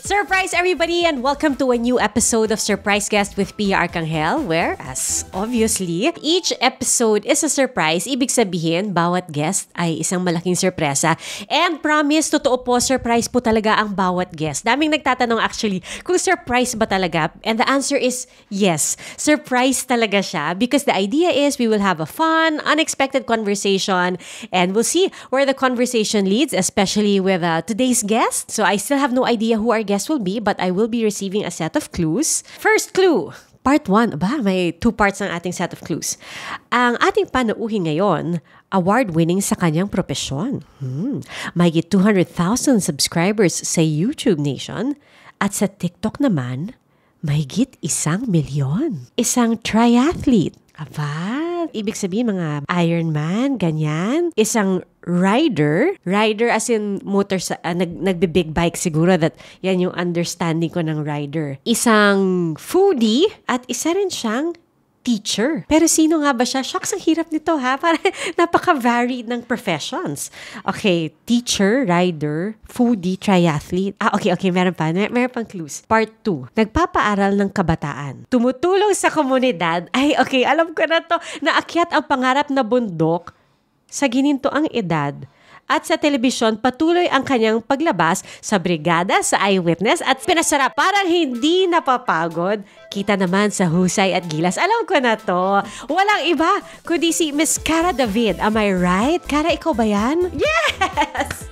Surprise everybody and welcome to a new episode of Surprise Guest with Pia Arcangel where, as obviously, each episode is a surprise. Ibig sabihin, bawat guest ay isang malaking sorpresa. And promise, totoo po, surprise po talaga ang bawat guest. Daming nagtatanong actually kung surprise ba talaga. And the answer is yes. Surprise talaga siya because the idea is we will have a fun, unexpected conversation and we'll see where the conversation leads, especially with today's guest. So I still have no idea who our guest will be, but I will be receiving a set of clues. First clue, part 1. Aba, may 2 parts ng ating set of clues. Ang ating panauhin ngayon, award-winning sa kanyang propesyon. Mahigit 200,000 subscribers sa YouTube Nation at sa TikTok naman, mahigit 1,000,000. Isang triathlete. Aba, ibig sabihin mga Ironman, ganyan. Isang rider as in motor sa nagbe-big bike siguro, that yan yung understanding ko ng rider. Isang foodie at isa rin siyang teacher. Pero sino nga ba siya? Shucks, ang hirap nito ha. Parang napaka-varied ng professions. Okay, teacher, rider, foodie, triathlete. Okay, meron pa. Meron pang clues. Part 2. Nagpapaaral ng kabataan. Tumutulong sa komunidad. Ay, okay, alam ko na to. Naakyat ang pangarap na bundok sa ginintoang edad. At sa telebisyon, patuloy ang kanyang paglabas sa brigada sa Eyewitness at pinasarap parang hindi napapagod. Kita naman sa husay at gilas. Alam ko na to. Walang iba kundi si Miss Cara David. Am I right? Cara, ikaw ba yan? Yes!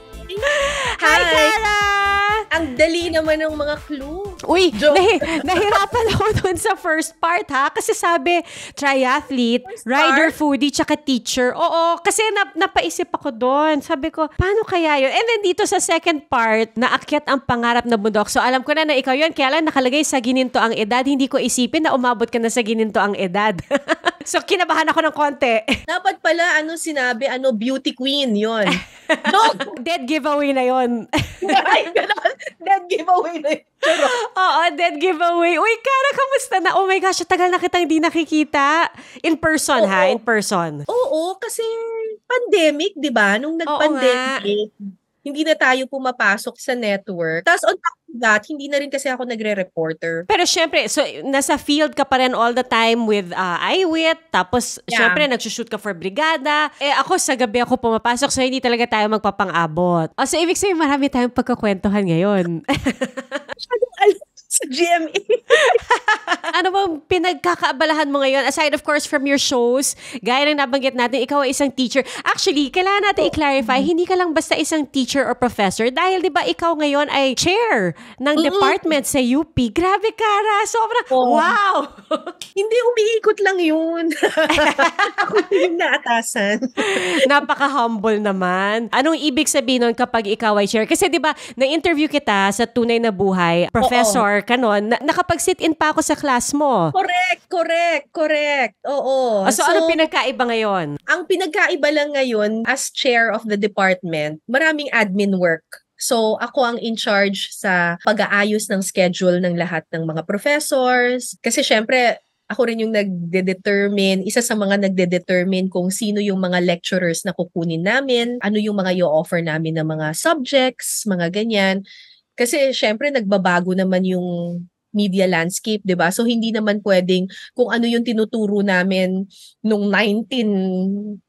Hi, Cara! Ang dali naman ng mga clue. Uy, nahirapan ako dun sa first part ha. Kasi sabi, triathlete, rider, foodie, tsaka teacher. Oo, kasi napaisip ako dun. Sabi ko, paano kaya yun? And then dito sa second part, naakyat ang pangarap na bundok. So alam ko na ikaw yun. Kaya lang nakalagay sa gininto ang edad. Hindi ko isipin na umabot ka na sa gininto ang edad. So kinabahan ako ng konti. Dapat pala, sinabi, beauty queen yun. Dead giveaway na yun. Ay, gano'n. Dead giveaway na yun. Oo, dead giveaway. Uy, Cara, kamusta na? Oh my gosh, tagal na kitang hindi nakikita. In person, ha? In person. Oo, kasi pandemic, di ba? Nung nag-pandemic, hindi na tayo pumapasok sa network. Tapos on top of that, hindi na rin kasi ako nagre-reporter. Pero syempre, so nasa field ka pa rin all the time with iWit. Tapos syempre, nagsushoot ka for brigada. Ako sa gabi ako pumapasok, so hindi talaga tayo magpapang-abot. So ibig sabihin, marami tayong pagkakwentuhan ngayon. Masyadong alam sa GMA. Ano bang pinagkakaabalahan mo ngayon? Aside of course from your shows, gaya ng nabanggit natin, ikaw ay isang teacher. Actually, kailangan natin i-clarify, hindi ka lang basta isang teacher or professor dahil 'di ba ikaw ngayon ay chair ng department sa UP. Grabe, Cara. Sobrang wow. Hindi, umiikot lang yun. Ako yung naatasan. Napaka-humble naman. Anong ibig sabihin nun kapag ikaw ay chair? Kasi 'di ba, na-interview kita sa Tunay na Buhay, professor ka nun, nakapag-sit-in pa ako sa class mo. Correct. Oo. So ano pinagkaiba ngayon? Ang pinagkaiba lang ngayon, as chair of the department, maraming admin work. So, ako ang in charge sa pag-aayos ng schedule ng lahat ng mga professors. Kasi syempre, ako rin yung isa sa mga nagde-determine kung sino yung mga lecturers na kukunin namin, ano yung mga i-offer namin ng mga subjects, mga ganyan. Kasi syempre nagbabago naman yung media landscape, 'di ba? So hindi naman pwedeng kung ano yung tinuturo namin nung 1985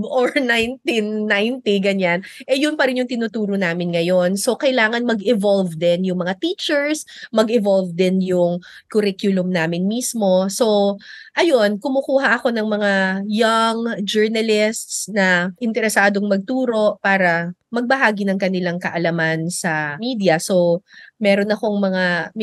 or 1990, ganyan, yun pa rin yung tinuturo namin ngayon. So, kailangan mag-evolve din yung mga teachers, mag-evolve din yung curriculum namin mismo. So, ayun, kumukuha ako ng mga young journalists na interesadong magturo para magbahagi ng kanilang kaalaman sa media. So, may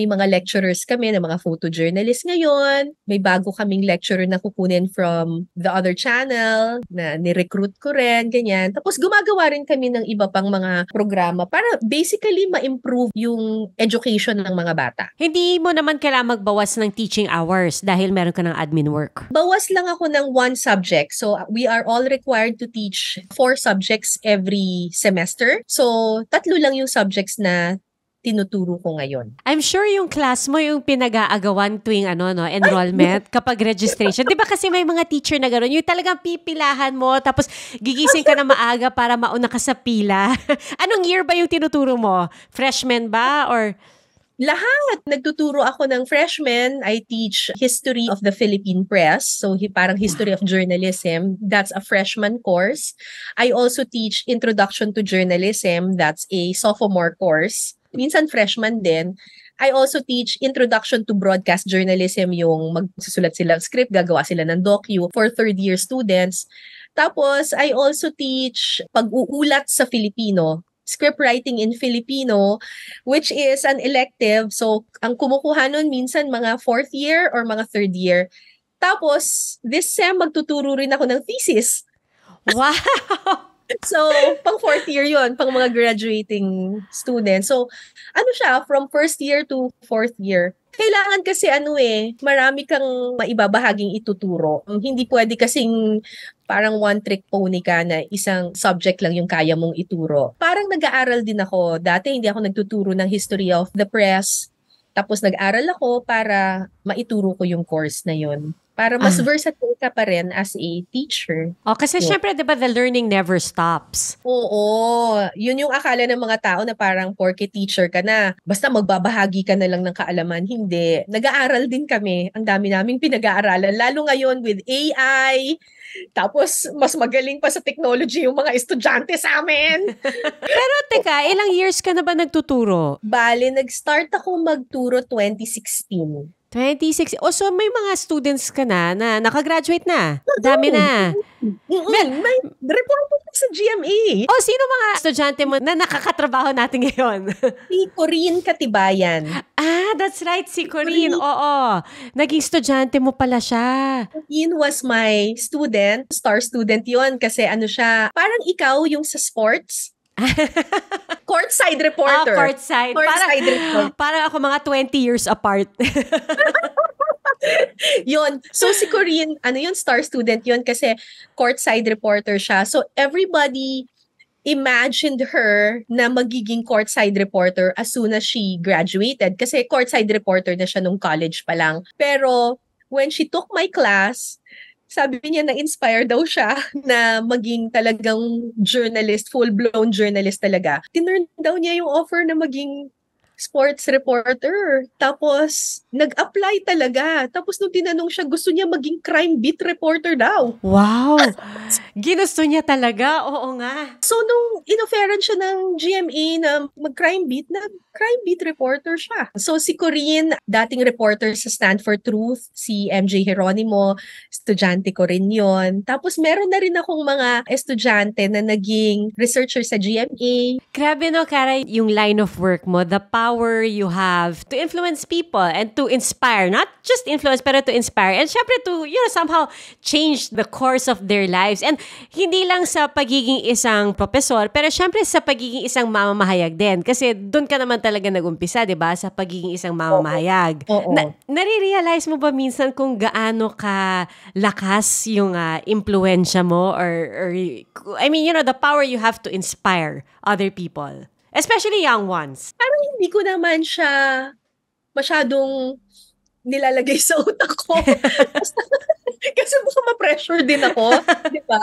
mga lecturers kami na mga photojournalists ngayon. May bago kaming lecturer na kukunin from the other channel na ni-recruit ko rin, ganyan. Tapos gumagawa rin kami ng iba pang mga programa para basically ma-improve yung education ng mga bata. Hindi mo naman kailangan magbawas ng teaching hours dahil meron ka ng admin work. Bawas lang ako ng 1 subject. So, we are all required to teach 4 subjects every semester. So, 3 lang yung subjects na tinuturo ko ngayon. I'm sure yung class mo yung pinag-aagawan tuwing enrollment kapag registration. 'Di ba kasi may mga teacher na gano'n, yung talagang pipilahan mo tapos gigising ka na maaga para mauna ka sa pila. Anong year ba yung tinuturo mo? Freshman ba or Lahat. Nagtuturo ako ng freshman. I teach History of the Philippine Press. So, parang History of Journalism. That's a freshman course. I also teach Introduction to Journalism. That's a sophomore course. Minsan freshman din. I also teach Introduction to Broadcast Journalism, yung magsusulat sila ng script, gagawa sila ng docu for third-year students. Tapos, I also teach pag-uulat sa Filipino, script writing in Filipino, which is an elective. So, ang kumukuha nun minsan mga fourth year or mga third year. Tapos, this sem, magtuturo rin ako ng thesis. wow! So, pang fourth year yon, pang mga graduating students. So, ano siya, from first year to fourth year. Kailangan kasi marami kang maibabahaging ituturo. Hindi pwede kasing parang one trick pony ka na isang subject lang yung kaya mong ituro. Parang nag-aaral din ako. Dati hindi ako nagtuturo ng history of the press. Tapos nag-aral ako para maituro ko yung course na yun. Para mas versatile ka pa rin as a teacher. Kasi syempre, di ba, the learning never stops. Oo. Yun yung akala ng mga tao na parang porke teacher ka na, basta magbabahagi ka na lang ng kaalaman. Hindi. Nag-aaral din kami. Ang dami naming pinag-aaralan. Lalo ngayon with AI. Tapos, mas magaling pa sa technology yung mga estudyante sa amin. Pero teka, ilang years ka na ba nagtuturo? Bale, nag-start ako magturo 2016. 26. So may mga students ka na nakagraduate na. Dami na. May report ko sa GMA. Sino mga estudyante mo na nakakatrabaho natin ngayon? Si Corinne Katibayan. That's right. Si Corinne. Oo. Naging estudyante mo pala siya. Corinne was my student. Star student yon kasi siya, parang ikaw yung sa sports. Courtside reporter. Courtside. Parang ako mga 20 years apart. Yon. So si Corinne, star student yon kasi courtside reporter siya. So everybody imagined her na magiging courtside reporter as soon as she graduated. Kasi courtside reporter na siya nung college pa lang. Pero when she took my class, sabi niya na-inspire daw siya na maging talagang journalist, full-blown journalist talaga. Tinurn daw niya yung offer na maging sports reporter. Tapos, nag-apply talaga. Tapos, nung tinanong siya, gusto niya maging crime beat reporter daw. Wow! Ginusto niya talaga? Oo nga. So, nung inofferan siya ng GMA na mag-crime beat reporter siya. So, si Corinne, dating reporter sa Stand for Truth, si MJ Geronimo, estudyante ko rin yun. Tapos, meron na rin akong mga estudyante na naging researcher sa GMA. Grabe no, Kara, yung line of work mo, the power you have to influence people and to inspire, not just influence, pero to inspire. And syempre to, somehow change the course of their lives. And hindi lang sa pagiging isang profesor, pero syempre sa pagiging isang mamamahayag din. Kasi doon ka naman talaga nag-umpisa, di ba? Sa pagiging isang mamamahayag. Oo. Nare-realize mo ba minsan kung gaano ka lakas yung impluensya mo or I mean, the power you have to inspire other people? Especially young ones. Parang hindi ko naman siya masyadong nilalagay sa utak ko. Kasi baka ma-pressure din ako. Di ba?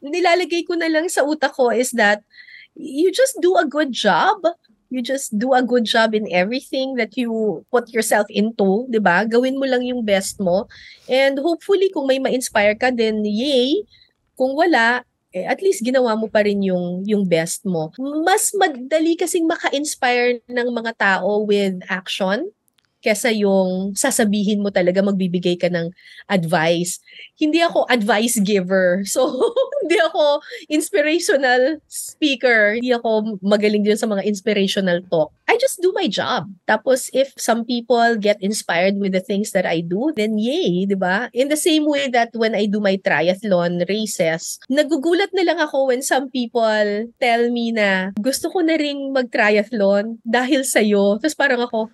Nilalagay ko na lang sa utak ko is that you just do a good job. You just do a good job in everything that you put yourself into. Di ba? Gawin mo lang yung best mo. And hopefully, kung may ma-inspire ka din, yay. Kung wala, at least ginawa mo pa rin yung best mo. Mas madali kasing maka-inspire ng mga tao with action kesa yung sasabihin mo talaga, magbibigay ka ng advice. Hindi ako advice giver. So, hindi ako inspirational speaker. Hindi ako magaling din sa mga inspirational talk. I just do my job. Tapos, if some people get inspired with the things that I do, then yay, di ba? In the same way that when I do my triathlon races, nagugulat na lang ako when some people tell me na gusto ko na ring mag-triathlon dahil sa'yo. Tapos parang ako,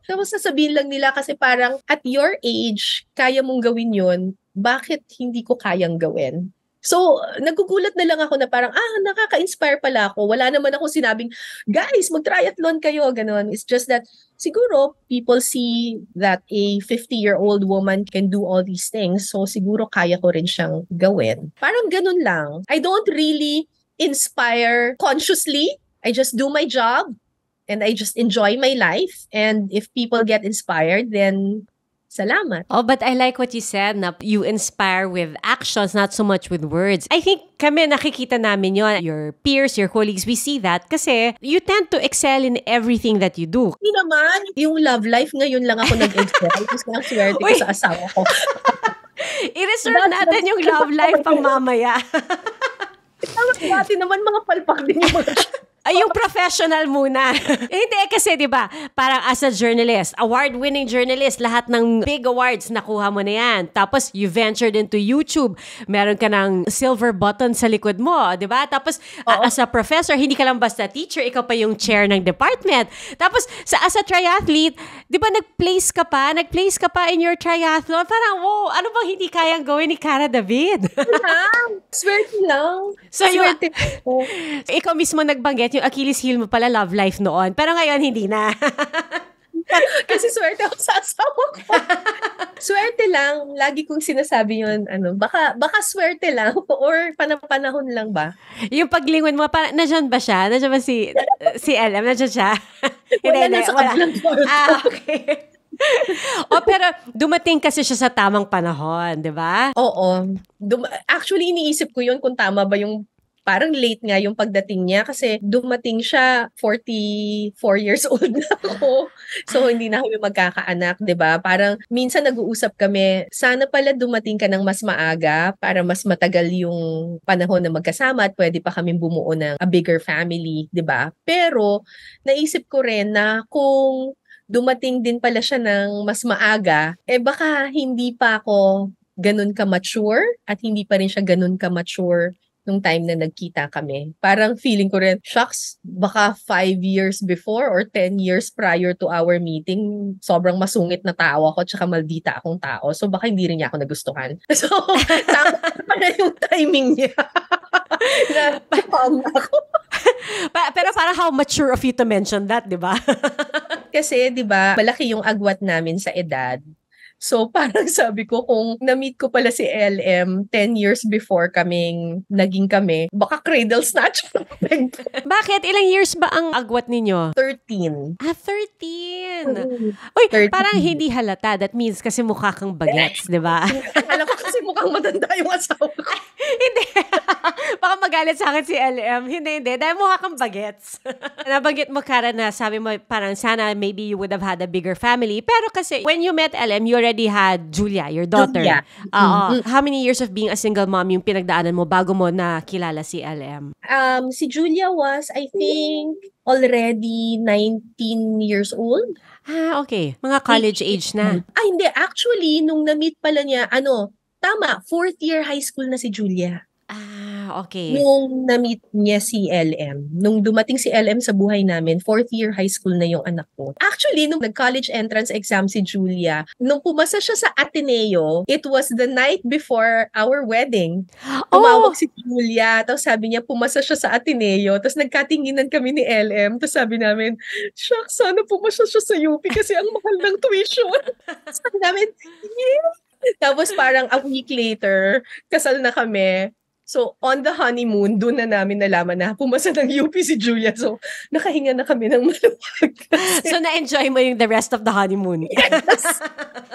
Tapos sasabihin lang nila kasi parang at your age, kaya mong gawin yun, bakit hindi ko kayang gawin? So, nagugulat na lang ako na parang, nakaka-inspire pala ako. Wala naman ako sinabing, guys, mag-triathlon kayo, ganun. It's just that, siguro, people see that a 50-year-old woman can do all these things. So, siguro kaya ko rin siyang gawin. Parang ganun lang. I don't really inspire consciously. I just do my job and I just enjoy my life. And if people get inspired, then salamat. Oh, but I like what you said na you inspire with actions, not so much with words. I think kami nakikita namin yon, your peers, your colleagues, we see that kasi you tend to excel in everything that you do. Hindi naman, yung love life ngayon lang ako nag-excel. Kasi ang swerte ko sa asawa ko. I-reserve natin yung love life pang mamaya. Dati naman mga palpak din yung mga Ay, yung professional muna. Hindi, kasi diba, parang as a journalist, award-winning journalist, lahat ng big awards, nakuha mo na yan. Tapos, you ventured into YouTube. Meron ka ng silver button sa likod mo, diba? Tapos, as a professor, hindi ka lang basta teacher, ikaw pa yung chair ng department. Tapos, as a triathlete, diba, nag-place ka pa in your triathlon. Parang, wow, ano bang hindi kayang gawin ni Cara David? Swerte lang. So, ikaw mismo nagbanggit, yung Achilles heel mo pala, love life noon. Pero ngayon, hindi na. Kasi swerte ako sa asawa ko. Swerte lang. Lagi kong sinasabi yun, baka swerte lang or panahon lang ba? Yung paglingon mo, nandiyan ba siya? Nandiyan ba si LM? Nandiyan siya? Wala na sa kabilang kwarto. Okay. Pero dumating kasi siya sa tamang panahon, di ba? Oo. Actually, iniisip ko yun kung tama ba yung parang late nga yung pagdating niya kasi dumating siya 44 years old na ako. So, hindi na kami magkakaanak, 'di ba? Parang minsan nag-uusap kami, sana pala dumating ka ng mas maaga para mas matagal yung panahon na magkasama at pwede pa kaming bumuo ng a bigger family, 'di ba? Pero naisip ko rin na kung dumating din pala siya ng mas maaga, baka hindi pa ako ganun ka-mature at hindi pa rin siya ganun ka-mature nung time na nagkita kami. Parang feeling ko rin, shucks, baka 5 years before or 10 years prior to our meeting, sobrang masungit na tao ako tsaka maldita akong tao. So baka hindi rin niya ako nagustuhan. So, tama na yung timing niya. Ako. Pero parang how mature of you to mention that, di ba? Kasi, di ba, malaki yung agwat namin sa edad. So, parang sabi ko, kung na-meet ko pala si LM 10 years before naging kami, baka cradle snatch. Bakit? Ilang years ba ang agwat ninyo? 13. 13! Uy, 13. Parang hindi halata. That means kasi mukha kang bagets, di ba? Alam ko kasi mukhang matanda yung asawa ko. Hindi. Baka magalit sa akin si LM. Hindi. Dahil mukha kang bagets. Nabanggit mo, Cara, na sabi mo parang sana maybe you would have had a bigger family. Pero kasi when you met LM, you already had Julia, your daughter. Julia. How many years of being a single mom yung pinagdaanan mo bago mo nakilala si LM? Si Julia was, I think, already 19 years old. Okay. Mga college age na. Hindi. Actually, nung na-meet pala niya, tama, 4th year high school na si Julia. Okay. Nung na-meet niya si LM. Nung dumating si LM sa buhay namin, 4th year high school na yung anak ko. Actually, nung nag-college entrance exam si Julia, nung pumasa siya sa Ateneo, it was the night before our wedding. Tumawag si Julia, tapos sabi niya, pumasa siya sa Ateneo, tapos nagkatinginan kami ni LM, tapos sabi namin, shucks, sana pumasa siya sa UP kasi ang mahal ng tuition. Sabi namin, yeah. Tapos parang a week later, kasal na kami. So, on the honeymoon, doon na namin nalaman na pumasa ng UP si Julia. So, nakahinga na kami ng maluwag. So, na-enjoy mo yung the rest of the honeymoon? Yes!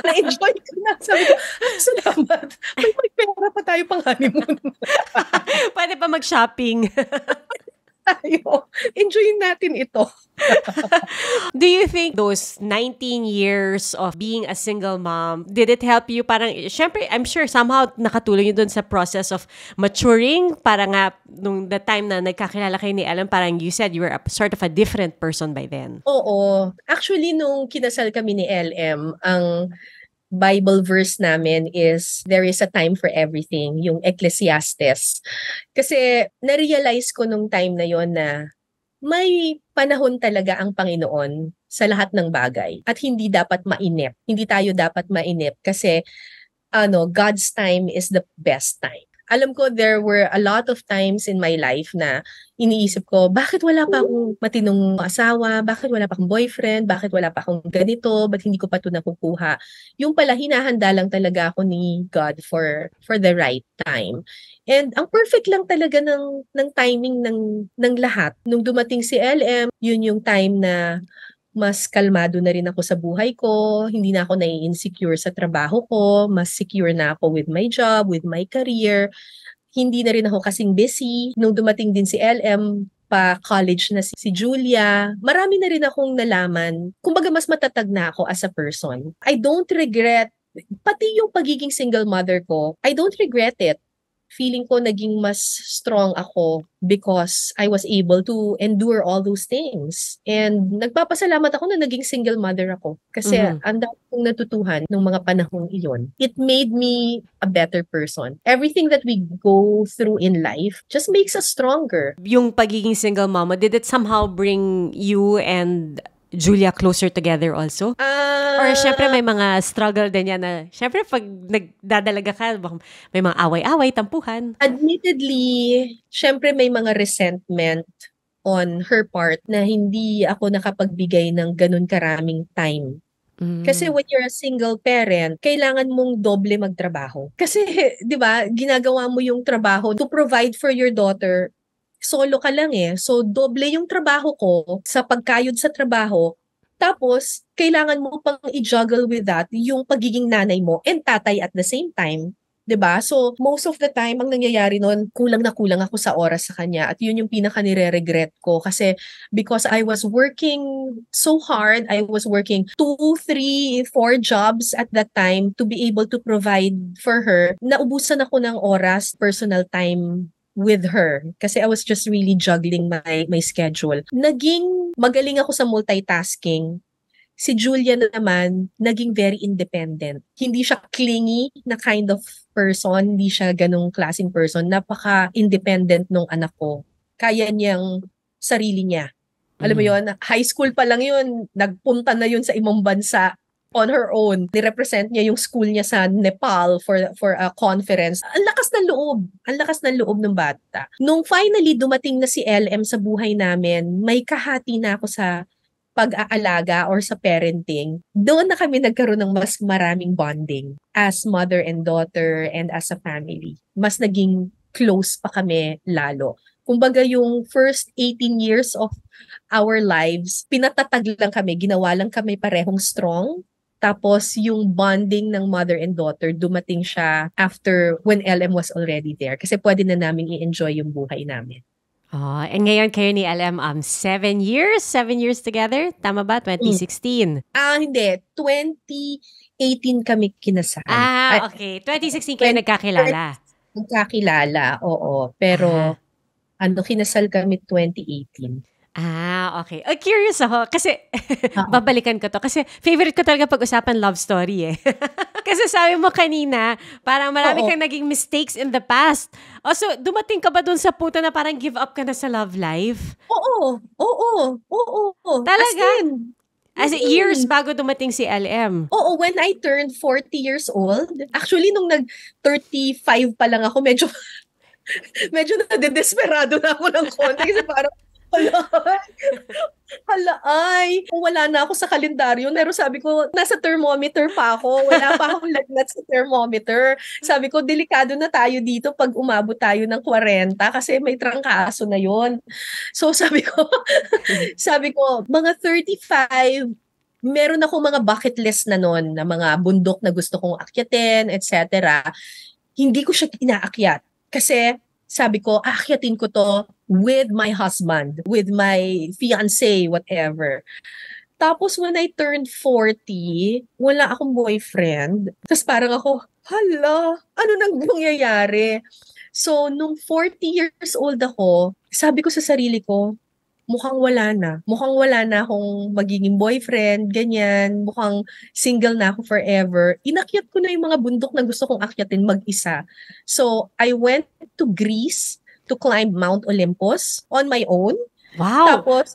Na-enjoy ko na. Sabi ko, salamat. May pera pa tayo pang honeymoon. Pwede pa mag-shopping. Enjoyin natin ito. Do you think those 19 years of being a single mom, did it help you? Parang, syempre, I'm sure somehow nakatulong yun dun sa process of maturing. Parang nga, nung the time na nagkakilala kayo ni Ellen, parang you said you were sort of a different person by then. Oo. Actually, nung kinasal kami ni LM, ang Bible verse namin is, there is a time for everything, yung Ecclesiastes. Kasi na-realize ko nung time na yon na may panahon talaga ang Panginoon sa lahat ng bagay at hindi dapat mainip. Hindi tayo dapat mainip kasi God's time is the best time. alam ko there were a lot of times in my life na iniisip ko, bakit wala pa akong matinong asawa? Bakit wala pa akong boyfriend? Bakit wala pa akong ganito? Ba't hindi ko pa ito nakukuha? Yung pala, hinahanda lang talaga ako ni God for the right time. And ang perfect lang talaga ng timing ng lahat. Nung dumating si LM, yun yung time na mas kalmado na rin ako sa buhay ko, hindi na ako nai-insecure sa trabaho ko, mas secure na ako with my job, with my career. Hindi na rin ako kasing busy. Nung dumating din si LM, pa college na si Julia, marami na rin akong nalaman. Kumbaga mas matatag na ako as a person. I don't regret, pati yung pagiging single mother ko, I don't regret it. Feeling ko naging mas strong ako because I was able to endure all those things. And nagpapasalamat ako na naging single mother ako. Kasi ang dami kong natutuhan nung mga panahong iyon. It made me a better person. Everything that we go through in life just makes us stronger. Yung pagiging single mama, did it somehow bring you and Julia closer together also? Or syempre may mga struggle din yan na, syempre pag nagdadalaga ka, may mga away-away, tampuhan. Admittedly, syempre may mga resentment on her part na hindi ako nakapagbigay ng ganun karaming time. Kasi when you're a single parent, kailangan mong doble magtrabaho. Kasi, di ba, ginagawa mo yung trabaho to provide for your daughter. Solo ka lang eh. So, doble yung trabaho ko sa pagkayod sa trabaho. Tapos, kailangan mo pang i-juggle with that yung pagiging nanay mo and tatay at the same time. 'Di ba? So, most of the time, ang nangyayari nun, kulang na kulang ako sa oras sa kanya. At yun yung pinaka-nire-regret ko. Kasi because I was working so hard, I was working 2, 3, 4 jobs at that time to be able to provide for her. Naubusan ako ng oras, personal time with her kasi I was just really juggling my schedule. Naging magaling ako sa multitasking. Si Julia naman, naging very independent. Hindi siya clingy na kind of person, hindi siya ganong klaseng person. Napaka-independent nung anak ko. Kaya niyang sarili niya. Alam mo yon, high school pa lang yun, nagpunta na yun sa ibang bansa on her own. Ni-represent niya yung school niya sa Nepal for a conference. Ang lakas ng loob. Ang lakas ng loob ng bata. Nung finally dumating na si LM sa buhay namin, may kahati na ako sa pag-aalaga or sa parenting. Doon na kami nagkaroon ng mas maraming bonding as mother and daughter and as a family. Mas naging close pa kami lalo. Kumbaga yung first 18 years of our lives, pinatatag lang kami, ginawa lang kami parehong strong. Tapos yung bonding ng mother and daughter, dumating siya after when LM was already there. Kasi pwede na namin i-enjoy yung buhay namin. Oh, and ngayon kayo ni LM 7 years? 7 years together? Tama ba? 2016? Hindi. 2018 kami kinasal. Okay. 2016 kayo nagkakilala. Nagkakilala, oo. Pero kinasal kami 2018. Okay. Curious ako. Kasi, babalikan ko to. Kasi, favorite ko talaga pag-usapan love story eh. Kasi sabi mo kanina, parang marami kang naging mistakes in the past. So, dumating ka ba dun sa punto na parang give up ka na sa love life? Oo. Talaga? As in, years bago dumating si LM? Oo, when I turned 40 years old, actually, nung nag-35 pa lang ako, medyo nadedesperado na ako ng konti. Kasi parang, wala na ako sa kalendaryo. Pero sabi ko, nasa thermometer pa ako. Wala pa akong lagnat sa thermometer. Sabi ko, delikado na tayo dito pag umabot tayo ng 40 kasi may trangkaso na yon. So sabi ko, mga 35, meron ako mga bucket list na nun, na mga bundok na gusto kong akyatin, etc. Hindi ko siya inaakyat. Kasi sabi ko, aakyatin ko to with my husband, with my fiancé, whatever. Tapos when I turned 40, wala akong boyfriend. Tapos parang ako, ano nang nangyayari? So, nung 40 years old ako, sabi ko sa sarili ko, mukhang wala na. Mukhang wala na akong magiging boyfriend, ganyan. Mukhang single na ako forever. Inakyat ko na yung mga bundok na gusto kong akyatin mag-isa. So, I went to Greece to climb Mount Olympus on my own. Wow! Tapos,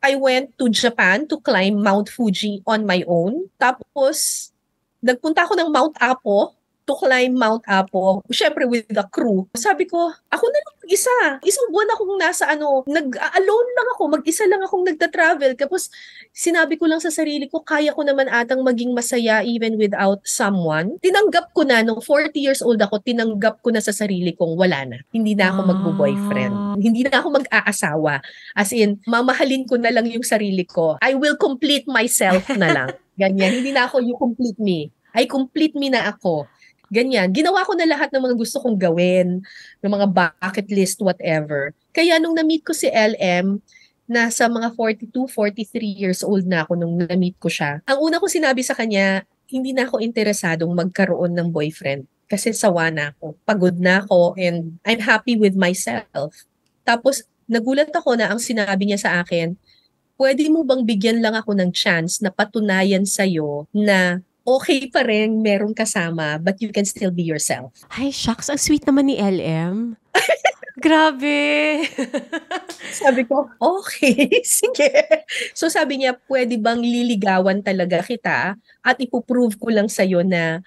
I went to Japan to climb Mount Fuji on my own. Tapos, nagpunta ako ng Mount Apo to climb Mount Apo, syempre with the crew. Sabi ko, ako na lang isa. Isang buwan akong nasa alone lang ako, mag-isa lang akong nagta-travel. Tapos sinabi ko lang sa sarili ko, kaya ko naman atang maging masaya even without someone. Tinanggap ko na, nung 40 years old ako, tinanggap ko na sa sarili kong wala na. Hindi na ako magbo-boyfriend. Hindi na ako mag-aasawa. As in, mamahalin ko na lang yung sarili ko. I will complete myself na lang. Ganyan. Hindi na ako you complete me. I complete me na ako. Ganyan. Ginawa ko na lahat ng mga gusto kong gawin, ng mga bucket list, whatever. Kaya nung na-meet ko si LM, nasa mga 42, 43 years old na ako nung na-meet ko siya. Ang una ko sinabi sa kanya, hindi na ako interesadong magkaroon ng boyfriend. Kasi sawa na ako. Pagod na ako and I'm happy with myself. Tapos, nagulat ako na ang sinabi niya sa akin, pwede mo bang bigyan lang ako ng chance na patunayan sa'yo na okay pa rin merong kasama, but you can still be yourself. Ay, shucks. Ang sweet naman ni LM. Grabe. Sabi ko, okay, sige. So sabi niya, pwede bang liligawan talaga kita at ipuprove ko lang sa'yo na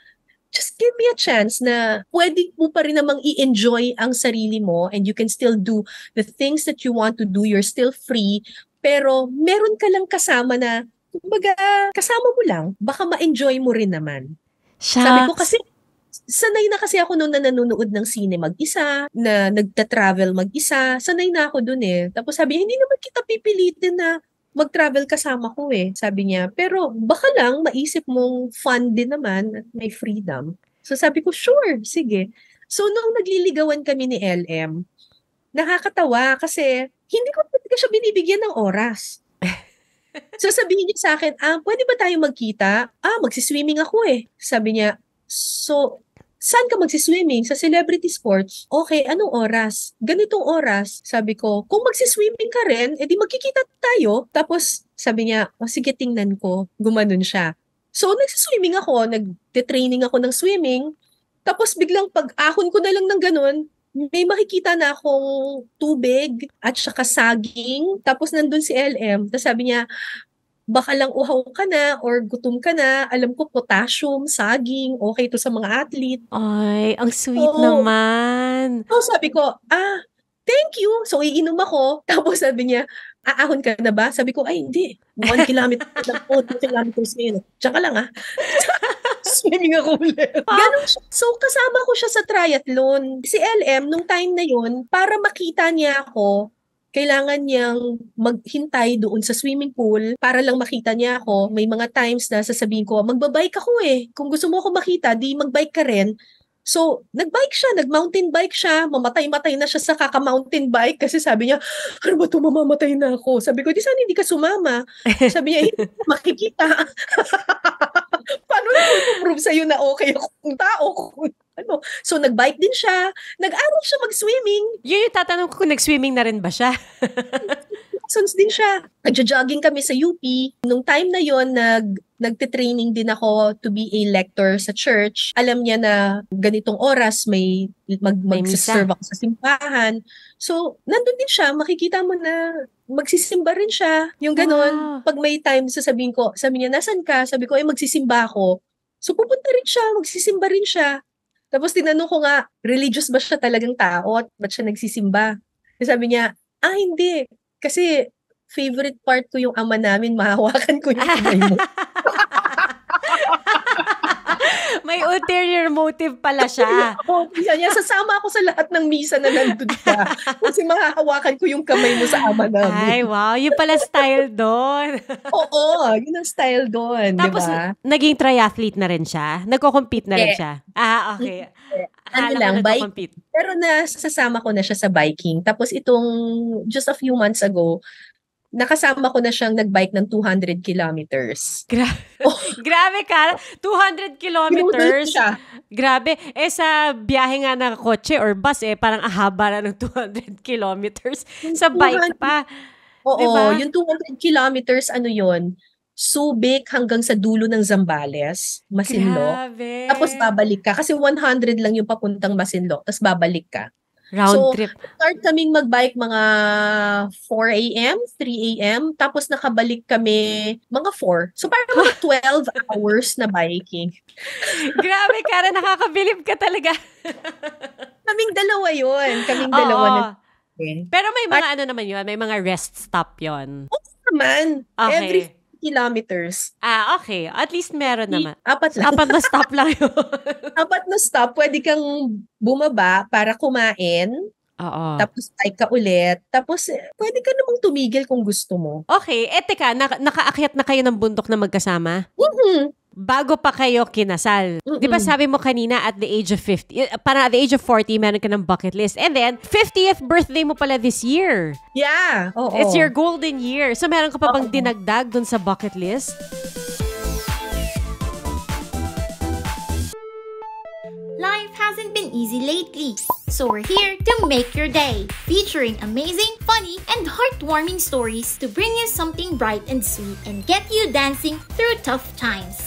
just give me a chance na pwede mo pa rin namang i-enjoy ang sarili mo and you can still do the things that you want to do. You're still free. Pero meron ka lang kasama na kumbaga, kasama mo lang, baka ma-enjoy mo rin naman. Shucks. Sabi ko kasi, sanay na kasi ako noon na nanonood ng sine mag-isa, na nagta-travel mag-isa, sanay na ako dun eh. Tapos sabi niya, hindi naman kita pipilitin na mag-travel kasama ko eh. Sabi niya, pero baka lang maisip mong fun din naman at may freedom. So sabi ko, sure, sige. So nung nagliligawan kami ni LM, nakakatawa kasi hindi ko siya binibigyan ng oras. So sabihin niya sa akin, pwede ba tayo magkita? Magsiswimming ako eh. Sabi niya, so, saan ka magsiswimming? Sa celebrity sports? Okay, anong oras? Ganitong oras. Sabi ko, kung magsiswimming ka rin, edi magkikita tayo. Tapos, sabi niya, sige tingnan ko. Gumanon siya. So, nagsiswimming ako, nagte-training ako ng swimming. Tapos, biglang pag-ahon ko na lang ng ganun, may makikita na akong tubig at saka saging. Tapos nandun si LM. Tapos sabi niya, baka lang uhaw ka na or gutom ka na. Alam ko potassium, saging, okay to sa mga athlete. Ay, ang sweet naman. So sabi ko, thank you. So iinom ako. Tapos sabi niya, aahon ka na ba? Sabi ko, ay hindi. 1 kilometer lang po, 2 kilometers ngayon. Tsaka lang swimming ako ulit. Ganun siya. So, kasama ko siya sa triathlon. Si LM, nung time na yun, para makita niya ako, kailangan niyang maghintay doon sa swimming pool para lang makita niya ako. May mga times na sasabihin ko, magbabike ako eh. Kung gusto mo ako makita, di magbike ka rin. So, nagbike siya, nag-mountain bike siya, mamatay-matay na siya sa kaka-mountain bike kasi sabi niya, ano ba ito, mamamatay na ako. Sabi ko, di sana hindi ka sumama. Sabi niya, hindi makikita. Paano i-prove sa'yo na okay akong tao? So, nag-bike din siya, nag-aral siya mag-swimming. Yung tatanong ko kung nag-swimming na rin ba siya? Lessons din siya. Nagja-jogging kami sa UP. Nung time na yon nagte-training din ako to be a lector sa church. Alam niya na ganitong oras may mag-serve ako sa simbahan. So, nandun din siya. Makikita mo na magsisimba rin siya. Yung ganon. Wow. Pag may time, sasabihin ko, sabi niya, nasan ka? Sabi ko, magsisimba ako. So, pupunta rin siya. Magsisimba rin siya. Tapos tinanong ko nga, religious ba siya talagang tao? At ba't siya nagsisimba? Sabi niya, hindi. Kasi favorite part ko yung ama namin, mahawakan ko yung kamay mo. May ulterior motive pala siya. Niya, sasama ako sa lahat ng misa na nandun ka. Kasi mahahawakan ko yung kamay mo sa ama namin. Ay, wow. Yun pala style doon. Oo, yun ang style doon. Tapos, diba? Naging triathlete na rin siya? Nagko-compete na rin siya? Okay. Bike. Pero nasasama ko na siya sa biking. Tapos itong, just a few months ago, nakasama ko na siyang nagbike ng 200 kilometers. Grabe ka, 200 kilometers. Grabe. Sa biyahe nga ng kotse or bus, parang ahaba na ng 200 kilometers. Sa bike pa. Oo, diba? Yung 200 kilometers, yun? Subic hanggang sa dulo ng Zambales, Masinloc. Grabe. Tapos babalik ka. Kasi 100 lang yung papuntang Masinloc. Tapos babalik ka. Round trip. Start kaming magbike mga 4 a.m., 3 a.m., tapos nakabalik kami mga 4. So parang mga 12 hours na biking. Grabe, Kara, nakakabilib ka talaga. Kaming dalawa yun. Kaming dalawa na. Pero may mga ano naman yun, may mga rest stop yun. Oo naman. Okay. Every kilometers. Okay. At least meron naman. Apat lang. 4 na stop lang yun. 4 na stop. Pwede kang bumaba para kumain. Oo. Tapos bike ka ulit. Tapos pwede ka namang tumigil kung gusto mo. Okay. Teka, nakaakyat na kayo ng bundok na magkasama? Bago pa kayo kinasal. Di ba sabi mo kanina at the age of 50, parang at the age of 40, meron ka ng bucket list. And then, 50th birthday mo pala this year. Yeah. Oo. It's your golden year. So, meron ka pa bang dinagdag dun sa bucket list? Life hasn't been easy lately, so we're here to make your day, featuring amazing, funny, and heartwarming stories to bring you something bright and sweet and get you dancing through tough times.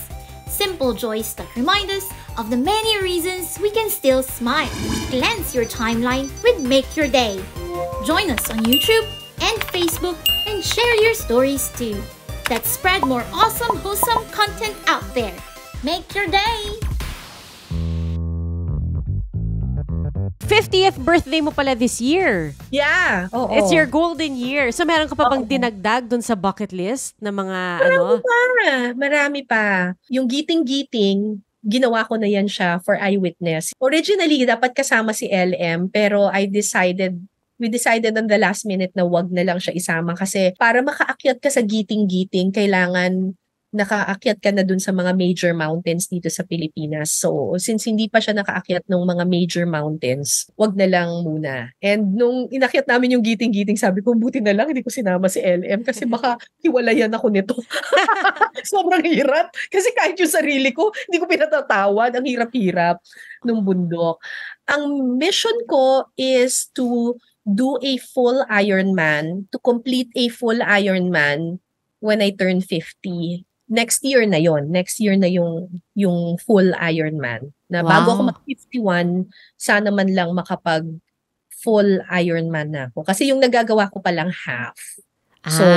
Simple joys that remind us of the many reasons we can still smile. Cleanse your timeline with Make Your Day. Join us on YouTube and Facebook and share your stories too. Let's spread more awesome, wholesome content out there. Make your day! 50th birthday mo pala this year. Yeah. Oo. It's your golden year. So, meron ka pa bang dinagdag dun sa bucket list na mga Marami pa. Yung giting-giting, ginawa ko na yan siya for eyewitness. Originally, dapat kasama si LM, pero we decided on the last minute na wag na lang siya isama kasi para makaakyat ka sa giting-giting, kailangan nakaakyat ka na dun sa mga major mountains dito sa Pilipinas. So, since hindi pa siya nakaakyat ng mga major mountains, wag na lang muna. And nung inakyat namin yung giting-giting, sabi ko, buti na lang, hindi ko sinama si LM kasi baka hiwalayan ako nito. Sobrang hirap. Kasi kahit yung sarili ko, hindi ko pinatatawad. Ang hirap-hirap nung bundok. Ang mission ko is to do a full Ironman, to complete a full Ironman when I turn 50. Next year na yon. Next year na yung full Ironman. Na bago ako mag-51, sana man lang makapag full Ironman na ako. Kasi yung nagagawa ko pa lang half. So,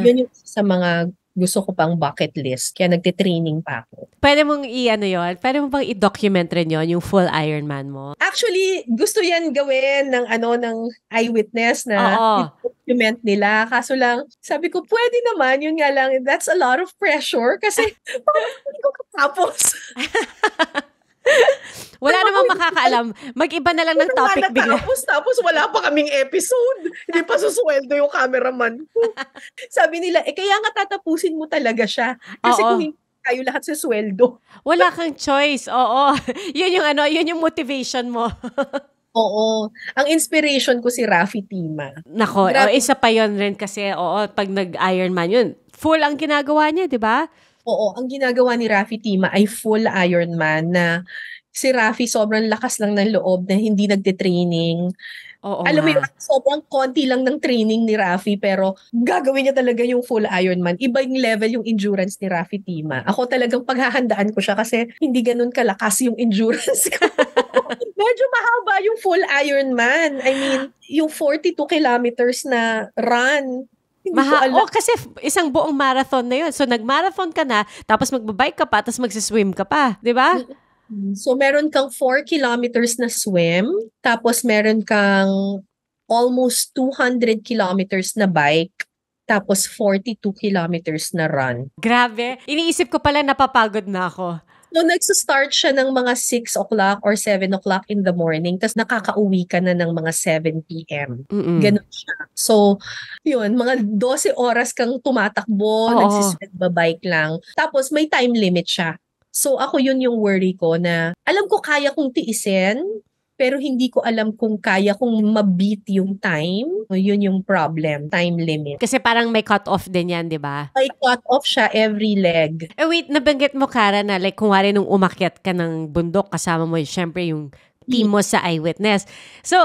yun yung sa mga gusto ko pang bucket list. Kaya nagte-training pa ako. Pwede mong yun? Pwede mo bang i-document rin yun, yung full Ironman mo? Actually, gusto yan gawin ng eyewitness na i-document nila. Kaso lang, sabi ko, pwede naman. Yun nga lang, that's a lot of pressure kasi hindi ko katapos. Wala namang makakaalam. Mag-iba na lang ng topic bigla. Tapos wala pa kaming episode. Hindi pa susweldo yung cameraman ko. Sabi nila, kaya nga tatapusin mo talaga siya. Kasi kung hindi tayo lahat sa sweldo. Wala kang choice. Oo. Yun yung motivation mo. Oo. Ang inspiration ko si Rafi Tima. Nako, isa pa yun rin kasi, pag nag-Ironman yun, full ang ginagawa niya, di ba? Oo, ang ginagawa ni Rafi Tima ay full Ironman na si Rafi sobrang lakas lang ng loob na hindi nagte-training. Alam mo yun, sobrang konti lang ng training ni Rafi pero gagawin niya talaga yung full Ironman. Iba yung level yung endurance ni Rafi Tima. Ako talagang paghahandaan ko siya kasi hindi ganun kalakas yung endurance ko. Medyo mahaba yung full Ironman. I mean, yung 42 kilometers na run. Kasi isang buong marathon na yun. So, nag-marathon ka na, tapos magbabike ka pa, tapos magsiswim ka pa. Di ba? So, meron kang 4 kilometers na swim, tapos meron kang almost 200 kilometers na bike, tapos 42 kilometers na run. Grabe. Iniisip ko pala napapagod na ako. So, nagsa-start siya ng mga 6 o'clock or 7 o'clock in the morning, tapos nakakauwi ka na ng mga 7 p.m. Ganun siya. So, yun, mga 12 oras kang tumatakbo, nagsiswed-bike lang. Tapos, may time limit siya. So, ako yun yung worry ko na, alam ko kaya kong tiisin, pero hindi ko alam kung kaya kong ma-beat yung time. Yun yung problem, time limit. Kasi parang may cut-off din yan, di ba? May cut-off siya every leg. Wait, nabanggit mo, Kara, na like kung wari nung umakyat ka ng bundok, kasama mo syempre yung team mo sa eyewitness. So,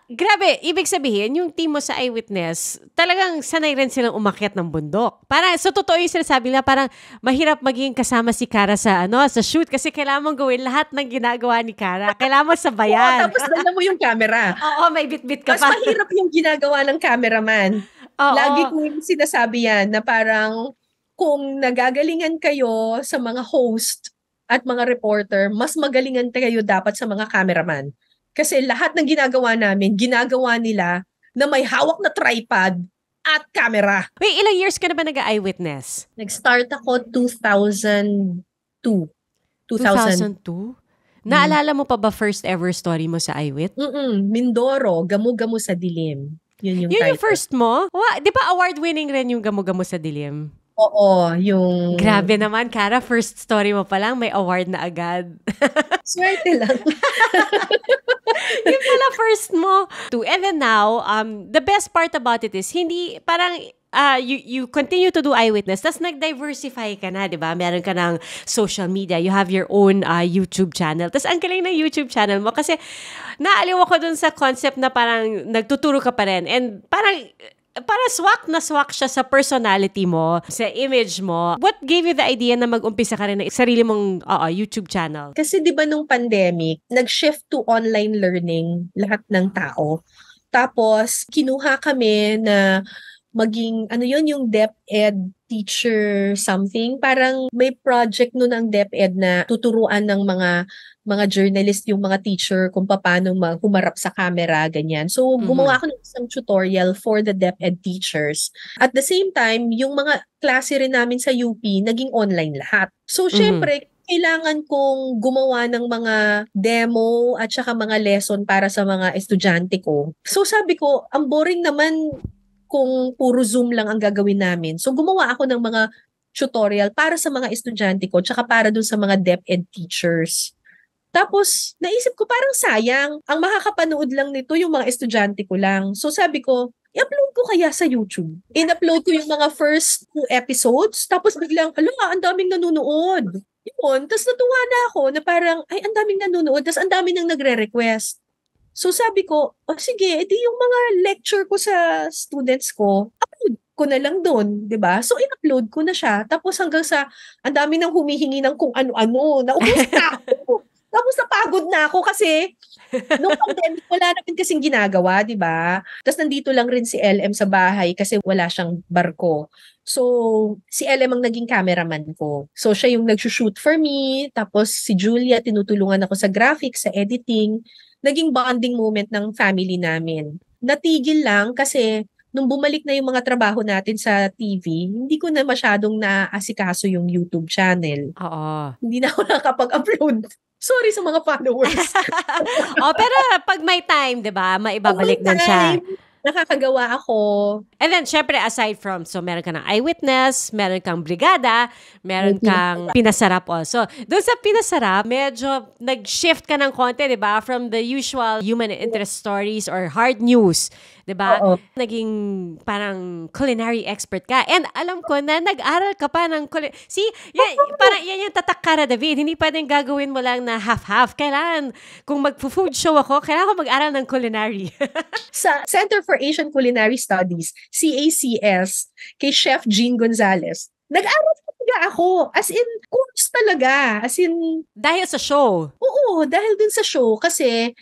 Grabe, ibig sabihin, yung team mo sa Eyewitness, talagang sanay rin silang umakyat ng bundok. Parang, so totoo yung sinasabi nila, parang mahirap maging kasama si Cara sa shoot kasi kailangan mong gawin lahat ng ginagawa ni Cara. Kailangan mo sabayan. Tapos dala mo yung camera. Oo, may bit-bit ka Mas pa. mahirap yung ginagawa ng cameraman. Oo. Lagi ko yung sinasabi yan na parang kung nagagalingan kayo sa mga host at mga reporter, mas magalingan kayo dapat sa mga cameraman. Kasi lahat ng ginagawa namin, ginagawa nila na may hawak na tripod at camera. Wait, ilang years ka na ba nag-eyewitness? Nag-start ako 2002. 2002? Naalala mo pa ba first ever story mo sa Eyewit? Mindoro, Gamu-Gamu sa Dilim. Yun yung Yun title. yung first mo? Di ba award-winning rin yung Gamu-Gamu sa Dilim? Oo, yung... Grabe naman, Cara. First story mo pa lang, may award na agad. Swerte lang. Yun pala first mo. And then now, the best part about it is, hindi, parang, you continue to do Eyewitness, tas nag-diversify ka na, di ba? Meron ka ng social media, you have your own YouTube channel. Tas ang galing ng YouTube channel mo kasi naaliw ako dun sa concept na parang nagtuturo ka pa rin. And parang swak na swak siya sa personality mo, sa image mo. What gave you the idea na mag-umpisa ka rin ng sarili mong YouTube channel? Kasi di ba nung pandemic, nag-shift to online learning lahat ng tao. Tapos, kinuha kami na maging, yung DepEd teacher something. Parang may project nun ng DepEd na tuturuan ng mga journalist, yung mga teacher kung paano humarap sa camera, ganyan. So, gumawa ako ng isang tutorial for the DepEd teachers. At the same time, yung mga klase rin namin sa UP, naging online lahat. So, syempre, kailangan kong gumawa ng mga demo at saka mga lesson para sa mga estudyante ko. So, sabi ko, ang boring naman kung puro Zoom lang ang gagawin namin. So, gumawa ako ng mga tutorial para sa mga estudyante ko tsaka para dun sa mga DepEd teachers. Tapos, naisip ko parang sayang. Ang makakapanood lang nito yung mga estudyante ko lang. So, sabi ko, i-upload ko kaya sa YouTube. In-upload ko yung mga first 2 episodes. Tapos biglang, ang daming nanonood. Yun. Tapos natuwa na ako na parang, ang daming nanonood. Tapos ang daming nang nagre-request. So sabi ko, sige, edi yung mga lecture ko sa students ko, upload ko na lang doon, 'di ba? So in-upload ko na siya. Tapos hanggang sa ang dami nang humihingi ng kung ano-ano, naubos na ako. Tapos napagod na ako kasi nung pandemic wala namin kasing ginagawa, 'di ba? Tapos nandito lang rin si LM sa bahay kasi wala siyang barko. So, si LM ang naging cameraman ko. So, siya yung nag-shoot for me. Tapos si Julia, tinutulungan ako sa graphics, sa editing. Naging bonding moment ng family namin. Natigil lang kasi nung bumalik na yung mga trabaho natin sa TV, hindi ko na masyadong naasikaso yung YouTube channel. Oo. Hindi na ako nakapag-upload. Sorry sa mga followers. Pero pag may time, 'di ba, maibabalik din siya. Nakakagawa ako. And then, syempre, aside from, so meron ka ng Eyewitness, meron kang Brigada, meron kang Pinasarap also. Doon sa Pinasarap, medyo nag-shift ka ng konti, di ba? From the usual human interest stories or hard news, di ba? Naging parang culinary expert ka. And alam ko na nag-aral ka pa ng See, parang yan yung tatak Cara David. Hindi pwedeng gagawin mo lang na half-half. Kailangan, kung mag-food show ako, kailangan ko mag-aral ng culinary. Sa Center for Asian Culinary Studies, CACS, kay Chef Jean Gonzalez, nag-aral talaga ako. As in, course talaga. As in... Dahil sa show? Oo, dahil din sa show. Kasi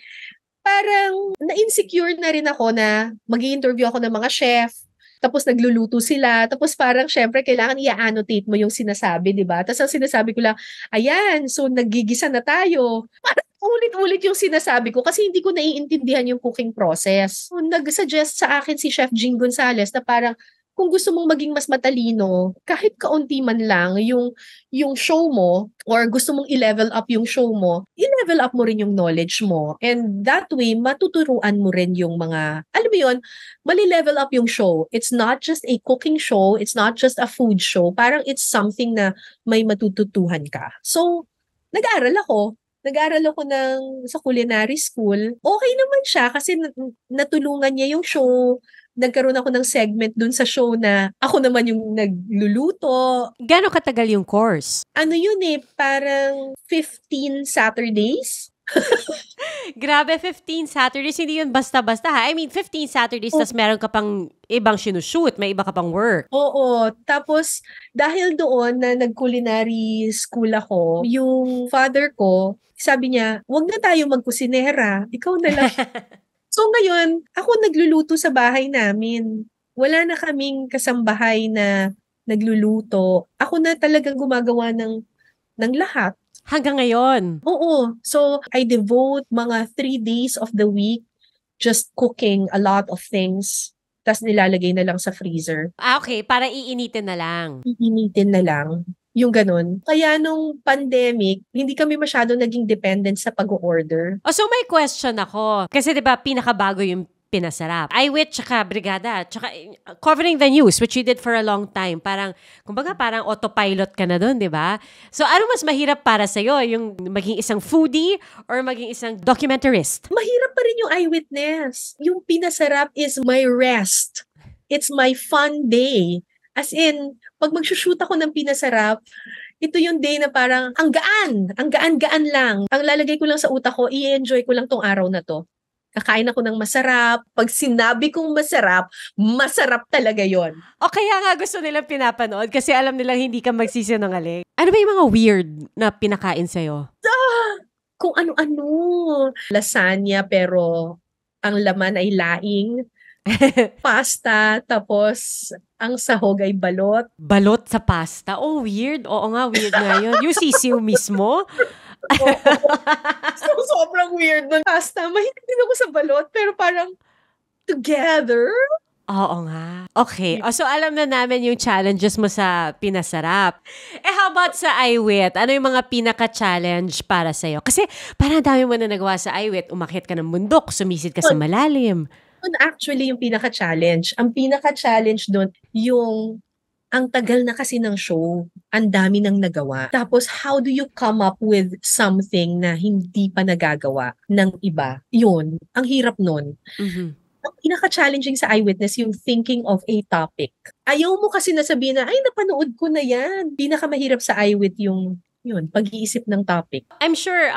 parang na-insecure na rin ako na mag-i-interview ako ng mga chef. Tapos nagluluto sila. Tapos parang syempre kailangan i-annotate mo yung sinasabi, di ba? Tapos ang sinasabi ko lang, ayan, so nagigisa na tayo. Parang ulit-ulit yung sinasabi ko kasi hindi ko naiintindihan yung cooking process. So, nag-suggest sa akin si Chef Jean Gonzalez na parang kung gusto mong maging mas matalino, kahit kaunti man lang yung show mo or gusto mong i-level up yung show mo, i-level up mo rin yung knowledge mo. And that way, matuturuan mo rin yung mga, alam mo yun, mali-level up yung show. It's not just a cooking show, it's not just a food show. Parang it's something na may matututuhan ka. So, nag-aaral ako sa culinary school. Okay naman siya kasi natulungan niya yung show. Nagkaroon ako ng segment dun sa show na ako naman yung nagluluto. Gano'ng katagal yung course? Ano yun parang 15 Saturdays. Grabe, 15 Saturdays. Hindi yun basta-basta ha. I mean, 15 Saturdays, tas meron ka pang ibang sinushoot. May iba ka pang work. Oo. Tapos, dahil doon na nag-culinary school ako, yung father ko, sabi niya, wag na tayo magkusinera. Ikaw na lang. So ngayon, ako nagluluto sa bahay namin. Wala na kaming kasambahay na nagluluto. Ako na talagang gumagawa ng lahat. Hanggang ngayon. Oo. So, I devote mga 3 days of the week just cooking a lot of things. Tas nilalagay na lang sa freezer. Okay. Para iinitin na lang. Iinitin na lang. Yung ganun. Kaya nung pandemic, hindi kami masyado naging dependent sa pag-order. Oh, so may question ako. Kasi 'di ba pinakabago yung Pinasarap. iWit tsaka Brigada. Tsaka covering the news, which you did for a long time. Parang, kumbaga parang autopilot ka na doon, di ba? So, ano mas mahirap para sa'yo? Yung maging isang foodie or maging isang documentarist? Mahirap pa rin yung eyewitness. Yung Pinasarap is my rest. It's my fun day. As in, pag magsushoot ako ng Pinasarap, ito yung day na parang ang gaan-gaan lang. Ang lalagay ko lang sa utak ko, i-enjoy ko lang tong araw na to. Kakain ako ng masarap. Pag sinabi kong masarap, masarap talaga yon. O kaya nga gusto nilang pinapanood kasi alam nilang hindi ka magsisinungaling. Ano ba yung mga weird na pinakain sa'yo? Kung ano-ano. Lasagna pero ang laman ay laing. Pasta, tapos ang sahog ay balot. Balot sa pasta? Oh, weird. Oo nga, weird nga yun. Yung sisiw mismo? So, sobrang weird nun. Pasta, mahilig din ako sa balot, pero parang together. Oo nga. Okay. So, alam na namin yung challenges mo sa Pinasarap. How about sa iWit? Ano yung mga pinaka-challenge para sa'yo? Kasi parang dami mo na nagawa sa iWit. Umakyat ka ng bundok, sumisid ka sa malalim. Actually, yung pinaka-challenge. Ang pinaka-challenge doon, yung ang tagal na kasi ng show, ang dami nang nagawa. Tapos, how do you come up with something na hindi pa nagagawa ng iba? Yun, ang hirap nun. Mm-hmm. Ang pinaka-challenging sa eyewitness, yung thinking of a topic. Ayaw mo kasi nasabihin na, ay, napanood ko na yan. Pinakamahirap sa eyewit yung yun, pag-iisip ng topic. I'm sure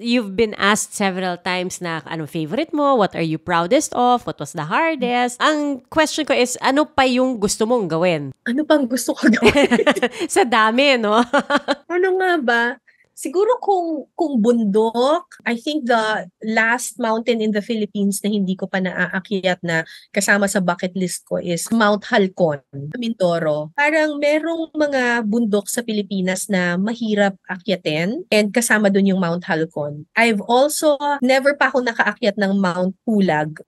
you've been asked several times na ano favorite mo, what are you proudest of, what was the hardest. Ang question ko is, ano pa yung gusto mong gawin? Ano pang gusto ko gawin? Sa dami, no? Ano nga ba? Siguro kung bundok, I think the last mountain in the Philippines na hindi ko pa naaakyat na kasama sa bucket list ko is Mount Halcon, Mindoro. Parang merong mga bundok sa Pilipinas na mahirap akyatin and kasama dun yung Mount Halcon. I've also, never pa ako nakaakyat ng Mount Pulag,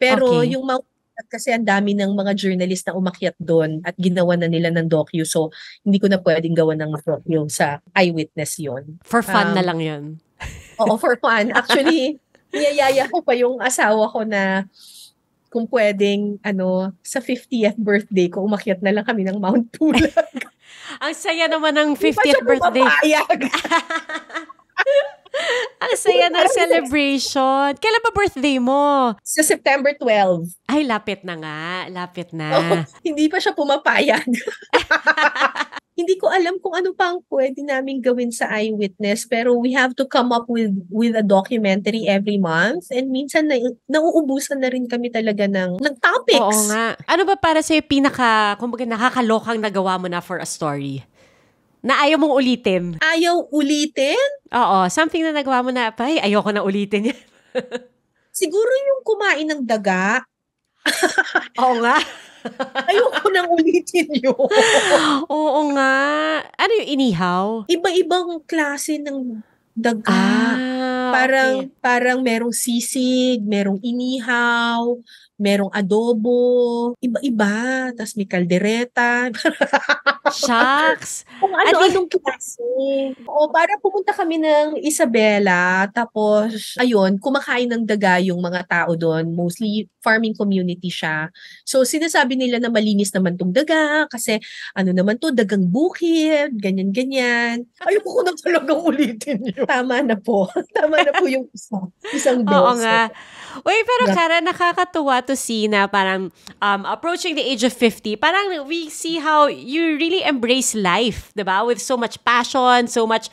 pero okay. yung Mount kasi ang dami ng mga journalist na umakyat doon at ginawa na nila ng docu. So, hindi ko na pwedeng gawa ng docu sa eyewitness yon. For fun na lang yun. Oo, for fun. Actually, niyayaya ko pa yung asawa ko na kung pwedeng, sa 50th birthday ko, umakyat na lang kami ng Mount Pulag. Ang saya naman ng 50th birthday. Ang saya ng celebration. Kailan ba birthday mo? Sa September 12. Ay, lapit na nga. Lapit na. Oh, hindi pa siya pumapayag. Hindi ko alam kung ano pang pwede namin gawin sa eyewitness, pero we have to come up with a documentary every month, and minsan nauubusan na rin kami talaga ng topics. Oo nga. Ano ba para sa'yo kumbaga nakakalokang nagawa mo na for a story? Na ayaw mong ulitin? Ayaw ulitin? Oo, something na nagawa mo na, ayoko na ulitin yan. Siguro yung kumain ng daga. Oo nga. Ayoko nang ulitin yun. Oo nga. Ano yung inihaw? Iba-ibang klase ng daga. Parang merong sisig, merong inihaw, merong adobo, iba-iba. Tapos may kaldereta. Shucks! Kung ano-anong klase. O, para pumunta kami ng Isabela, tapos, ayun, kumakain ng daga yung mga tao doon. Mostly, farming community siya. So, sinasabi nila na malinis naman tong daga, kasi, naman to, dagang bukid, ganyan-ganyan. Ayoko ko na talagang ulitin yun. Tama na po. Tama na po yung isang beses. Oo nga. Uy, pero Kara, nakakatuwa to see na parang approaching the age of 50, parang we see how you really really embrace life, diba? With so much passion, so much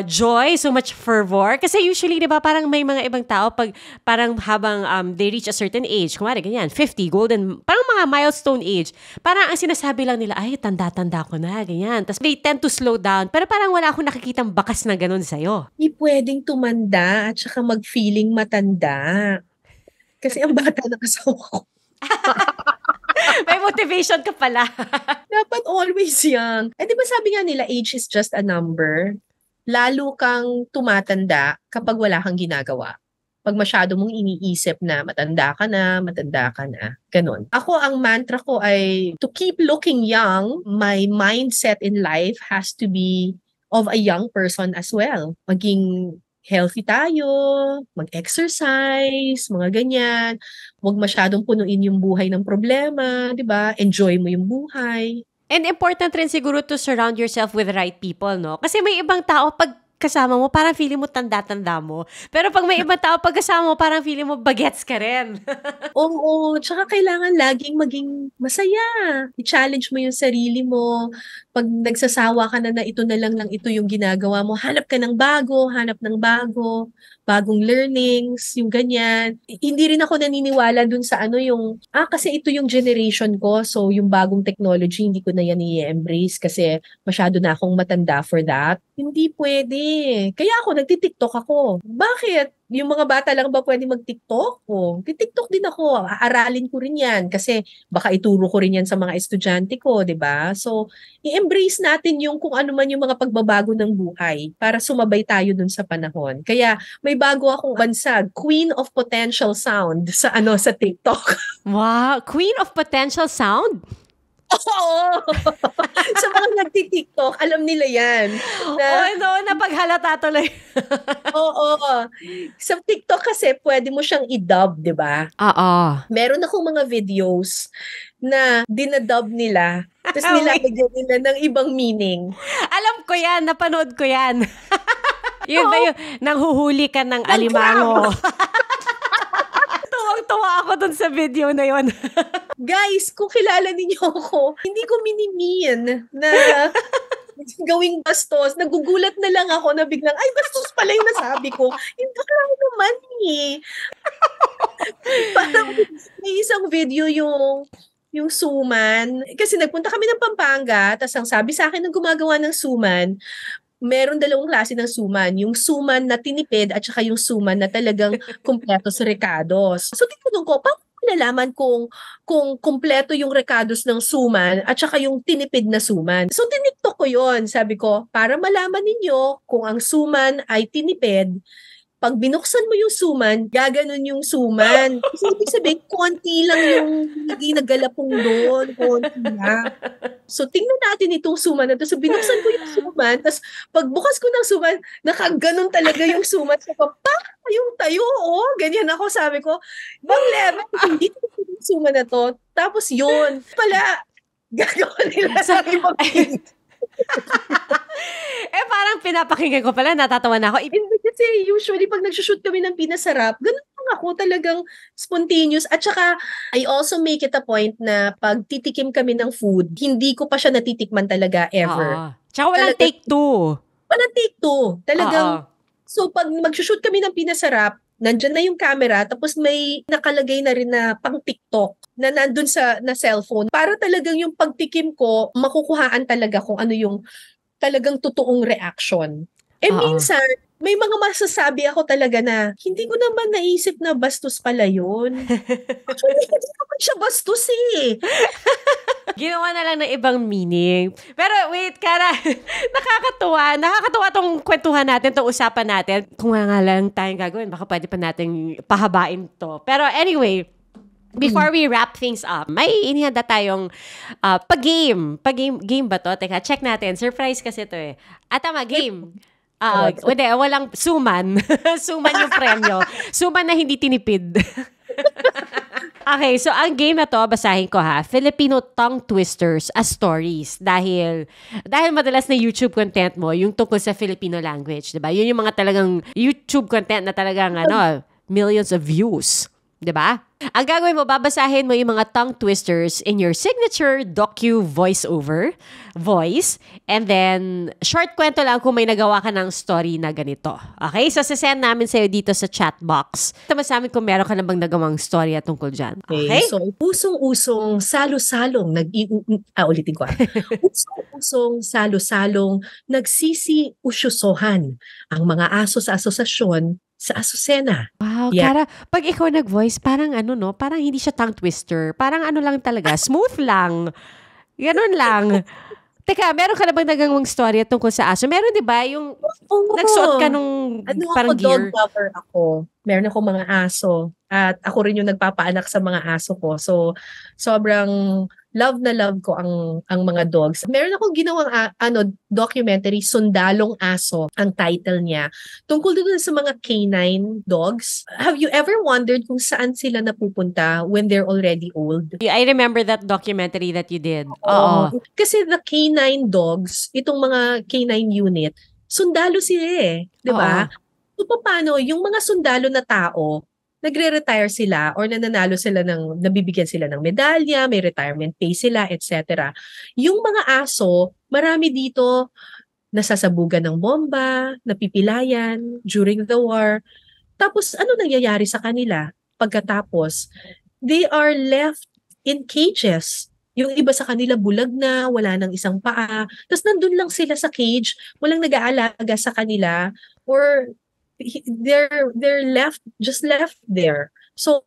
joy, so much fervor. Kasi usually, diba, parang may mga ibang tao, pag parang habang they reach a certain age, kumari ganyan, 50, golden, parang mga milestone age, parang ang sinasabi lang nila, ay, tanda-tanda ko na, ganyan. Tapos they tend to slow down. Pero parang wala akong nakikitang bakas na ganun sa'yo. Hindi pwedeng tumanda at saka mag-feeling matanda. Kasi ang bata na kasama ko. May motivation ka pala. Dapat always young. Eh, di ba sabi nga nila, age is just a number? Lalo kang tumatanda kapag wala kang ginagawa. Pag masyado mong iniisip na matanda ka na, ganun. Ako, ang mantra ko ay to keep looking young, my mindset in life has to be of a young person as well. Maging healthy tayo, mag-exercise, mga ganyan. Huwag masyadong punuin yung buhay ng problema, di ba? Enjoy mo yung buhay. And important rin siguro to surround yourself with the right people, no? Kasi may ibang tao, pag kasama mo, parang feeling mo tanda-tanda mo. Pero pag may ibang tao, pag kasama mo, parang feeling mo bagets ka rin. Oo, tsaka kailangan laging maging masaya. I-challenge mo yung sarili mo. Pag nagsasawa ka na ito na lang ito yung ginagawa mo, hanap ka ng bago, bagong learnings, yung ganyan. Hindi rin ako naniniwala dun sa yung, kasi ito yung generation ko, so yung bagong technology, hindi ko na yan i-embrace kasi masyado na akong matanda for that. Hindi pwede. Kaya ako, nagtitiktok ako. Bakit? Yung mga bata lang ba pwede mag-TikTok? TikTok din ako. Aaralin ko rin yan kasi baka ituro ko rin yan sa mga estudyante ko, di ba? So, i-embrace natin yung kung ano man yung mga pagbabago ng buhay para sumabay tayo dun sa panahon. Kaya may bago akong bansag, Queen of Potential Sound sa TikTok. Wow, Queen of Potential Sound? Oo! Sa mga nagti-TikTok, alam nila yan. Napaghalata tuloy. Oo. Sa TikTok kasi, pwede mo siyang i-dub, di ba? Oo. Meron akong mga videos na dinadub nila, tapos nilagyan nila ng ibang meaning. Alam ko yan, napanood ko yan. Yun ba yun, nanghuhuli ka ng alimango. Tuwang-tuwa ako dun sa video na yun. Guys, kung kilala ninyo ako, hindi ko minimin na gawing bastos. Nagugulat na lang ako na biglang, ay, bastos pala yung nasabi ko. Hindi ko lang naman eh. Parang may isang video yung suman. Kasi nagpunta kami ng Pampanga, tapos ang sabi sa akin ng gumagawa ng suman, meron dalawang klase ng suman. Yung suman na tinipid at saka yung suman na talagang kumpleto sa recados. So, tinanong ko, paano nalaman kung kumpleto yung recados ng suman at saka yung tinipid na suman? So, tiniktok ko yon. Sabi ko, para malaman ninyo kung ang suman ay tinipid, pag binuksan mo yung suman, gaganon yung suman. Kasi ibig sabihin, konti lang yung hindi naggalapong doon. Konti lang. So, tingnan natin itong suman na ito. So, binuksan ko yung suman. Tapos, pagbukas ko ng suman, nakaganon talaga yung suman. So, yung tayo, ganyan ako. Sabi ko, bang level, hindi ito yung suman na to. Tapos, yun. Pala, gagawin nila sa ibang parang pinapakinggan ko pala, natatawa na ako. Hindi kasi usually pag nagsushoot kami ng pinasarap, ganun lang ako, talagang spontaneous. At saka, I also make it a point na pag titikim kami ng food, hindi ko pa siya natitikman talaga ever. Tsaka walang take two. Walang take two. Talagang, so pag magsushoot kami ng pinasarap, nandyan na yung camera, tapos may nakalagay na rin na pang TikTok na nandun na cellphone. Para talagang yung pagtikim ko, makukuhaan talaga kung ano yung talagang totoong reaction. Minsan, may mga masasabi ako talaga na hindi ko naman naisip na bastos pala yun. Actually, hindi naman siya bastos eh. Ginawa na lang ng ibang meaning. Pero wait, Kara, nakakatuwa tong kwentuhan natin, tong usapan natin. Kung nga lang tayong gagawin, baka pwede pa natin pahabain to. Pero anyway, before we wrap things up, may inihanda tayong pag-game. Game ba to? Teka, check natin. Surprise kasi to eh. Tama, game. Walang suman. Suman yung premyo. Suman na hindi tinipid. Okay, so ang game na to, basahin ko ha. Filipino tongue twisters as stories. Dahil madalas na YouTube content mo, yung tungkol sa Filipino language, diba? Yun yung mga talagang YouTube content na talagang millions of views. 'Diba? Ang gagawin mo, babasahin mo yung mga tongue twisters in your signature docu voiceover voice, and then short kwento lang kung may nagawa ka ng story na ganito. Okay? So, sasend namin sa'yo dito sa chat box. Tama sa amin kung meron ka na bang nagawang storya tungkol dyan. Okay? So, usong-usong salo-salong ulitin ko. Usong-usong salo-salong nagsisi-usyosohan ang mga aso sa asosasyon sa Azucena. Wow, Yeah. Kara, pag ikaw nag-voice, parang parang hindi siya tongue twister. Parang lang talaga, smooth lang. Ganun lang. Teka, meron ka na bang nagawang storya tungkol sa aso? Meron, di ba? Yung nagsuot ka nung parang gear. Dog lover ako. Meron ako mga aso. At ako rin yung nagpapaanak sa mga aso ko. So, sobrang love na love ko ang mga dogs. Meron akong ginawang documentary, Sundalong Aso, ang title niya. Tungkol doon sa mga canine dogs. Have you ever wondered kung saan sila napupunta when they're already old? I remember that documentary that you did. Oo. Kasi the canine dogs, itong mga canine unit, sundalo sila eh. Di ba? So, paano yung mga sundalo na tao, nagre-retire sila or nabibigyan sila ng medalya, may retirement pay sila, etc. Yung mga aso, marami dito nasasabugan ng bomba, napipilayan during the war. Tapos ano nangyayari sa kanila? Pagkatapos, they are left in cages. Yung iba sa kanila bulag na, wala nang isang paa. Tapos nandun lang sila sa cage, walang nag-aalaga sa kanila, or they're left there. So,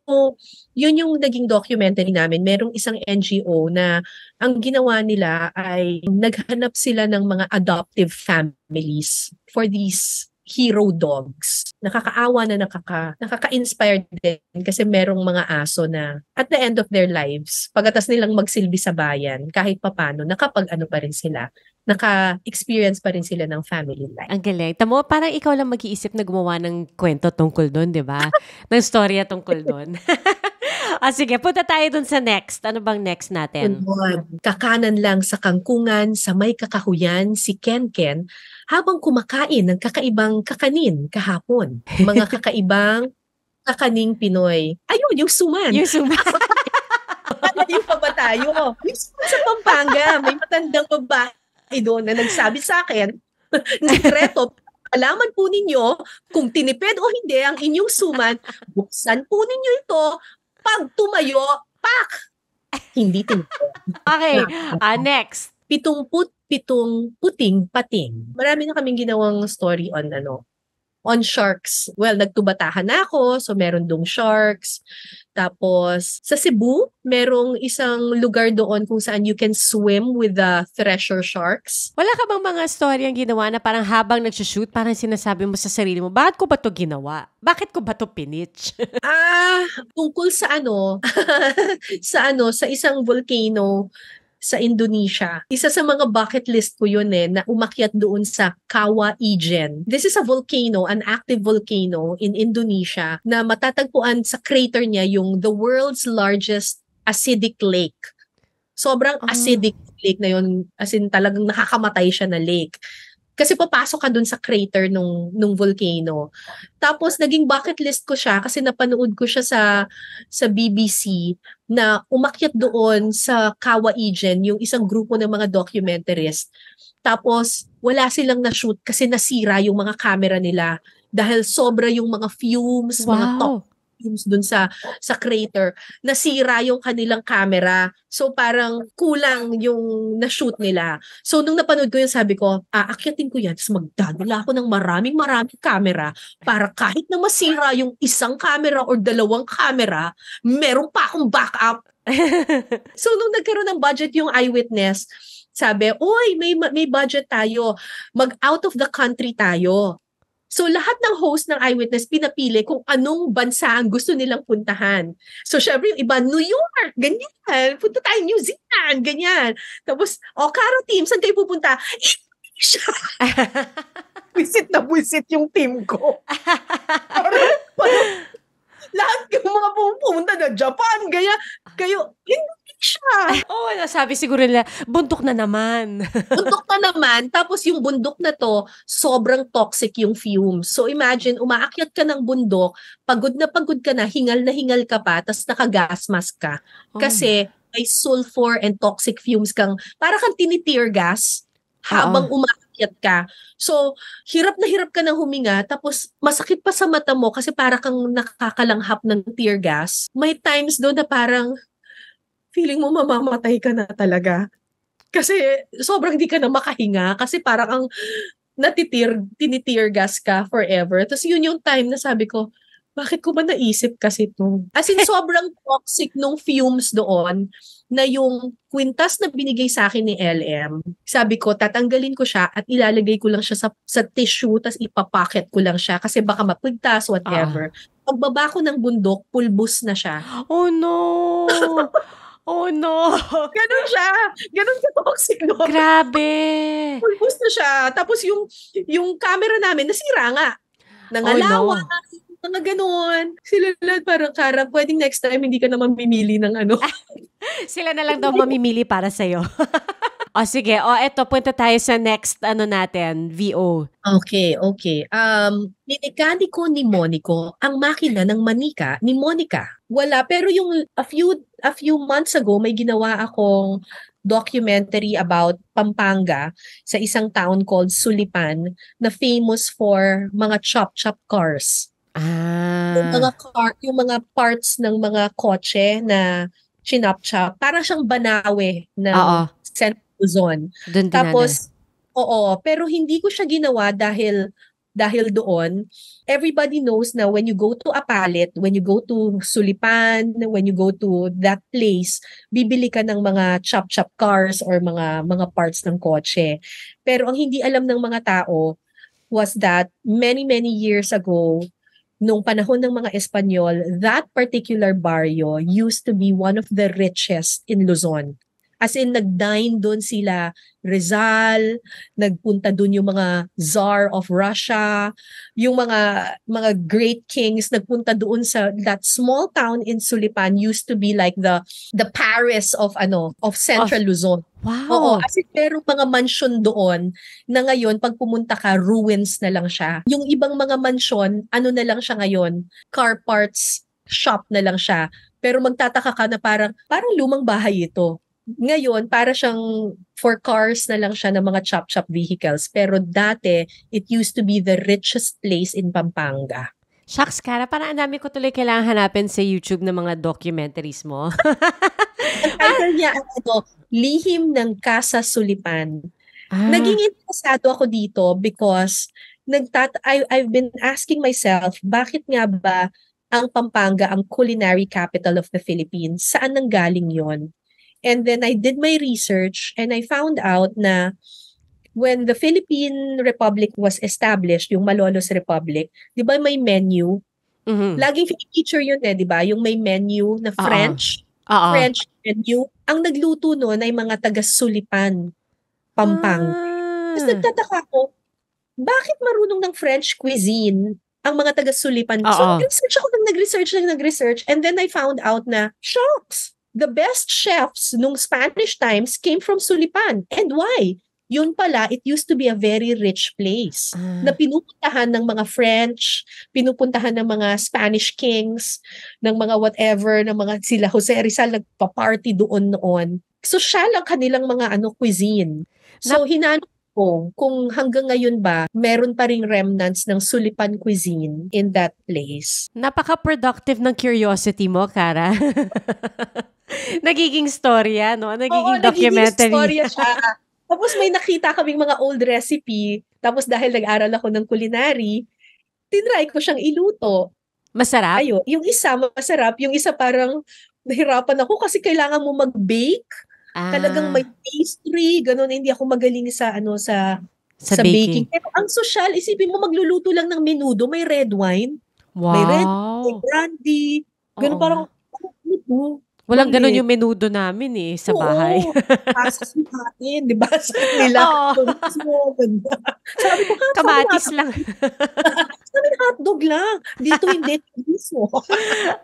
yun yung naging documentary namin. Merong isang NGO na ang ginawa nila ay naghanap sila ng mga adoptive families for these hero dogs. Nakakaawa na nakaka-inspired din kasi merong mga aso na at the end of their lives, pagkatas nilang magsilbi sa bayan, kahit papano, nakapag-ano pa rin sila, naka-experience pa rin sila ng family life. Ang galing. Tamo, parang ikaw lang mag-iisip na gumawa ng kwento tungkol doon, di ba? ng storya tungkol doon. Sige, punta tayo dun sa next. Ano bang next natin? Kakanan lang sa kangkungan, sa may kakahuyan, si Ken habang kumakain ng kakaibang kakanin kahapon. Mga kakaibang kakaning Pinoy. Ayun, yung suman. Yung suman. Yung pa ba tayo? Yung suman sa Pampanga, may matandang babae doon na nagsabi sa akin, sikreto, alaman po ninyo kung tinipid o hindi ang inyong suman, buksan po ninyo ito, pag tumayo, pak! Hindi tinipid. Okay, next. 77 puting pating. Marami na kaming ginawang story on sharks. Well, nagtubatahan na ako, so meron dong sharks. Tapos, sa Cebu, merong isang lugar doon kung saan you can swim with the thresher sharks. Wala ka bang mga story ang ginawa na parang habang nagsushoot, parang sinasabi mo sa sarili mo, bakit ko ba to ginawa? Bakit ko ba to pinitch? Tungkol sa sa isang volcano sa Indonesia. Isa sa mga bucket list ko yun na umakyat doon sa Kawa Ijen. This is a volcano, an active volcano in Indonesia na matatagpuan sa crater niya yung the world's largest acidic lake. Sobrang acidic lake na yun, as in talagang nakakamatay siya na lake. Kasi papasok ka dun sa crater nung volcano. Tapos naging bucket list ko siya kasi napanood ko siya sa BBC na umakyat doon sa Kawa Ijen, yung isang grupo ng mga documentaries. Tapos wala silang na-shoot kasi nasira yung mga camera nila dahil sobra yung mga fumes, mga toxic fumes dun sa crater. Nasira yung kanilang camera. So parang kulang yung na-shoot nila. So nung napanood ko yun, sabi ko, aakyatin ko yan. Tapos magdadala ako ng maraming camera para kahit na masira yung isang camera or dalawang camera, meron pa akong backup. So nung nagkaroon ng budget yung Eyewitness, sabi, oy, may budget tayo. Mag-out of the country tayo. So lahat ng host ng Eyewitness pinapili kung anong bansa ang gusto nilang puntahan. So syempre yung iba, New York, ganyan. Punta tayo New Zealand, ganyan. Tapos, Caro team, saan kayo pupunta? Indonesia. Visit yung team ko. lahat ng mga pumunta na Japan, kayo, hindi siya. Nasabi siguro nila, bundok na naman. Bundok na naman, tapos yung bundok na to, sobrang toxic yung fumes. So imagine, umaakyat ka ng bundok, pagod ka na hingal ka pa, tapos naka-gas mask ka. Kasi may sulfur and toxic fumes para kang tinitear gas habang umaakyat ka. So, hirap ka ng huminga, tapos masakit pa sa mata mo kasi para kang nakakalanghap ng tear gas. May times doon na parang feeling mo mamamatay ka na talaga. Kasi sobrang di ka na makahinga kasi parang ang tinitear gas ka forever. Tapos yun yung time na sabi ko, bakit ko ba naisip kasi ito? As in, sobrang toxic nung fumes doon na yung kwintas na binigay sa akin ni LM. Sabi ko, tatanggalin ko siya at ilalagay ko lang siya sa tissue tapos ipapacket ko lang siya kasi baka mapigtas, whatever. Pagbaba ko ng bundok, pulbos na siya. Oh no! Oh no! Ganon siya. Ganon ka toxic doon. Grabe! Pulbos na siya. Tapos yung camera namin, nasira nga. Nangalawa. Mga ganon. Sila lang parang, Kara, pwedeng next time hindi ka na mamimili ng ano. Sila na lang daw mamimili para sa'yo. Sige. Eto, punta tayo sa next, natin, VO. Okay. Minikaniko ni Monico ang makina ng manika ni Monica. Wala, pero yung a few months ago, may ginawa akong documentary about Pampanga sa isang town called Sulipan na famous for mga chop-chop cars. Yung mga parts ng mga kotse na chinop-chop, parang siyang Banawe ng Central Luzon. Tapos, pero hindi ko siya ginawa dahil doon, everybody knows na when you go to Apalit, when you go to Sulipan, when you go to that place, bibili ka ng mga chop-chop cars or mga parts ng kotse. Pero ang hindi alam ng mga tao was that many years ago, nung panahon ng mga Espanyol, that particular barrio used to be one of the richest in Luzon. As in, nag-dine doon sila Rizal, nagpunta doon yung mga Tsar of Russia, yung mga great kings, nagpunta doon sa that small town in Sulipan used to be like the Paris of Central Luzon. Wow. Kasi merong mga mansion doon na ngayon pag pumunta ka, ruins na lang siya. Yung ibang mga mansion, na lang siya ngayon, car parts shop na lang siya. Pero magtataka ka na parang lumang bahay ito. Ngayon, para siyang for cars na lang siya ng mga chop-chop vehicles. Pero dati, it used to be the richest place in Pampanga. Shucks, Kara, parang ang dami ko tuloy kailangan hanapin sa YouTube ng mga documentaries mo. Ang title niya, Lihim ng Casa Sulipan. Naging interesado ako dito because I've been asking myself, bakit nga ba ang Pampanga ang culinary capital of the Philippines? Saan nanggaling yon? And then I did my research and I found out na when the Philippine Republic was established, yung Malolos Republic, di ba may menu? Mm-hmm. Laging feature yun di ba? Yung may menu na French. French menu. Ang nagluto nun ay mga taga-Sulipan, Pampanga. Tapos nagtataka ko, bakit marunong ng French cuisine ang mga taga-Sulipan? So nag-research, and then I found out na, shocks! The best chefs nung Spanish times came from Sulipan. And why? Yun pala, it used to be a very rich place na pinupuntahan ng mga French, pinupuntahan ng mga Spanish kings, ng mga whatever, ng mga sila Jose Rizal nagpa-party doon noon. So siya lang kanilang mga cuisine. So hinanap ko kung hanggang ngayon ba meron pa ring remnants ng Sulipan cuisine in that place. Napaka-productive ng curiosity mo, Kara. Nagiging storya, no? Nagiging documentary. Nagiging storya siya. Tapos may nakita kaming mga old recipe. Tapos dahil nag-aral ako ng culinary, tinry ko siyang iluto. Masarap? Yung isa masarap. Yung isa parang nahirapan ako kasi kailangan mo mag-bake. Talagang may pastry, gano'n. Hindi ako magaling sa baking. Pero ang social, isipin mo magluluto lang ng menudo, may red wine. Wow. May red, may brandy. Gano'n parang, walang ganun yung menudo namin sa bahay. Pasas natin, di ba? Sa nila. Sabi ko, kamatis lang. Sabi hotdog lang. Dito hindi. mismo.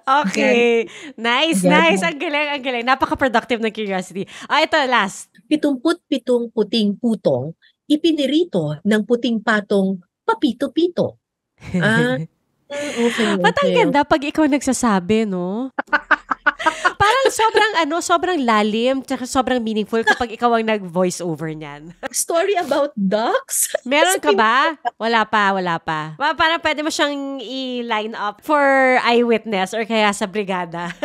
Okay. Nice, Yan. nice. Ang galing, ang galing. Napaka-productive ng curiosity. Ito, last. 77 puting putong, ipinirito ng puting patong papito-pito. Okay. Ba't ang ganda pag ikaw nagsasabi, no? Parang sobrang lalim, tsaka sobrang meaningful kapag ikaw ang nag-voice over niyan. Story about ducks? Meron ka ba? Wala pa. Parang pwede mo siyang i-line up for eyewitness or kaya sa brigada.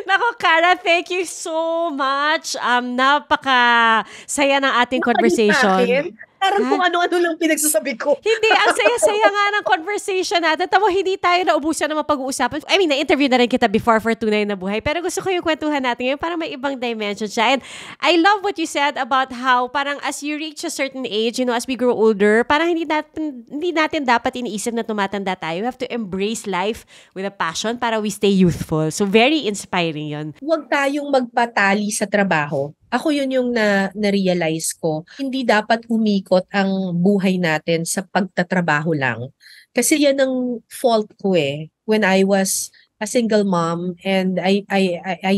Nako, Cara, thank you so much. Napaka-saya ng ating conversation. Parang kung ano-ano lang pinagsasabi ko. Hindi, ang saya-saya nga ng conversation natin. Tamo, hindi tayo naubusan ng mapag-uusapan. I mean, na-interview na rin kita before for Tunay na Buhay. Pero gusto ko yung kwentuhan natin ngayon para may ibang dimension siya. And I love what you said about how parang as you reach a certain age, as we grow older, parang hindi natin dapat iniisip na tumatanda tayo. We have to embrace life with a passion para we stay youthful. So very inspiring yun. Huwag tayong magpatali sa trabaho. Ako yun yung na-realize ko. Hindi dapat umikot ang buhay natin sa pagtatrabaho lang. Kasi yan ang fault ko eh. When I was a single mom and I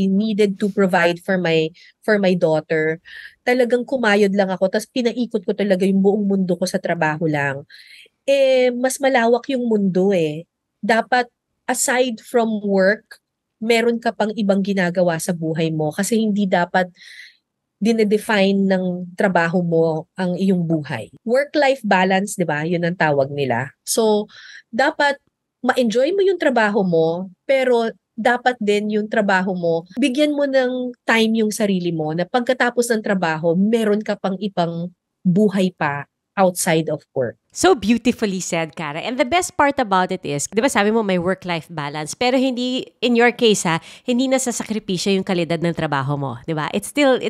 needed to provide for my daughter, talagang kumayod lang ako. Tapos pinaikot ko talaga yung buong mundo ko sa trabaho lang. Mas malawak yung mundo eh. Dapat aside from work, meron ka pang ibang ginagawa sa buhay mo. Kasi hindi dapat dinedefine ng trabaho mo ang iyong buhay. Work-life balance, di ba? Yun ang tawag nila. So, dapat ma-enjoy mo yung trabaho mo, pero dapat din yung trabaho mo, bigyan mo ng time yung sarili mo na pagkatapos ng trabaho, meron ka pang ibang buhay pa outside of work. So beautifully said, Cara. And the best part about it is, di ba sabi mo may work-life balance, pero hindi, in your case hindi nasasakripisyo yung kalidad ng trabaho mo, di ba? It's still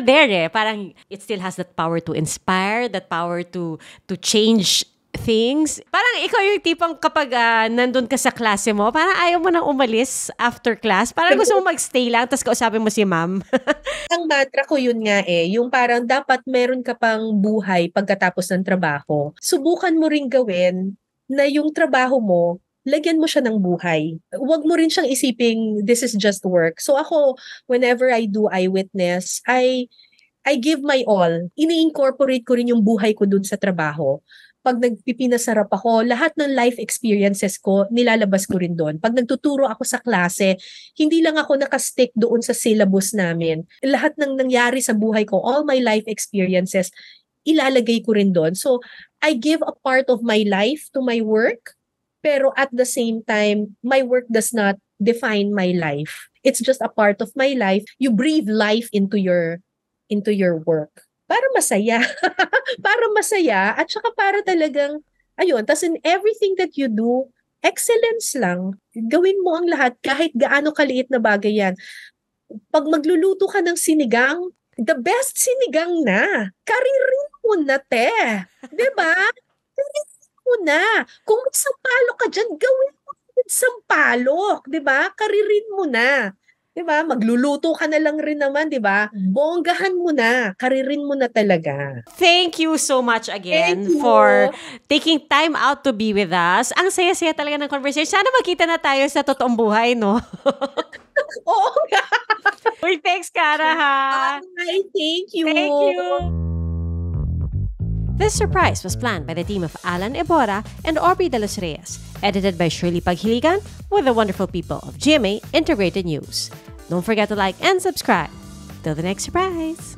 there eh. Parang it still has that power to inspire, that power to change things. Parang ikaw yung tipong kapag nandun ka sa klase mo, parang ayaw mo nang umalis after class. Parang gusto mo magstay lang, tapos kausapin mo si ma'am. Ang mantra ko yun nga yung parang dapat meron ka pang buhay pagkatapos ng trabaho. Subukan mo ring gawin na yung trabaho mo, lagyan mo siya ng buhay. Huwag mo rin siyang isiping, this is just work. So ako, whenever I do eyewitness, I give my all. Ini-incorporate ko rin yung buhay ko dun sa trabaho. Pag nagpipinasarap ako, lahat ng life experiences ko, nilalabas ko rin doon. Pag nagtuturo ako sa klase, hindi lang ako nakastick doon sa syllabus namin. Lahat ng nangyari sa buhay ko, all my life experiences, ilalagay ko rin doon. So, I give a part of my life to my work, pero at the same time, my work does not define my life. It's just a part of my life. You breathe life into your work. Para masaya. Para masaya at saka para talagang, ayun, tas in everything that you do, excellence lang. Gawin mo ang lahat kahit gaano kaliit na bagay yan. Pag magluluto ka ng sinigang, the best sinigang na. Karirin mo na, te. Diba? Karirin mo na. Kung may sampalok ka dyan, gawin mo with sampalok. Diba? Karirin mo na. Diba? Magluluto ka na lang rin naman, diba? Bonggahan mo na. Karirin mo na talaga. Thank you so much again for taking time out to be with us. Ang saya-saya talaga ng conversation. Sana magkita na tayo sa totoong buhay, no? Oo nga. Uy, thanks, Cara, ha? Ay, thank you. Thank you. This surprise was planned by the team of Alan Ebora and Aubrey De Los Reyes, edited by Shirley Paghiligan with the wonderful people of GMA Integrated News. Don't forget to like and subscribe. Till the next surprise!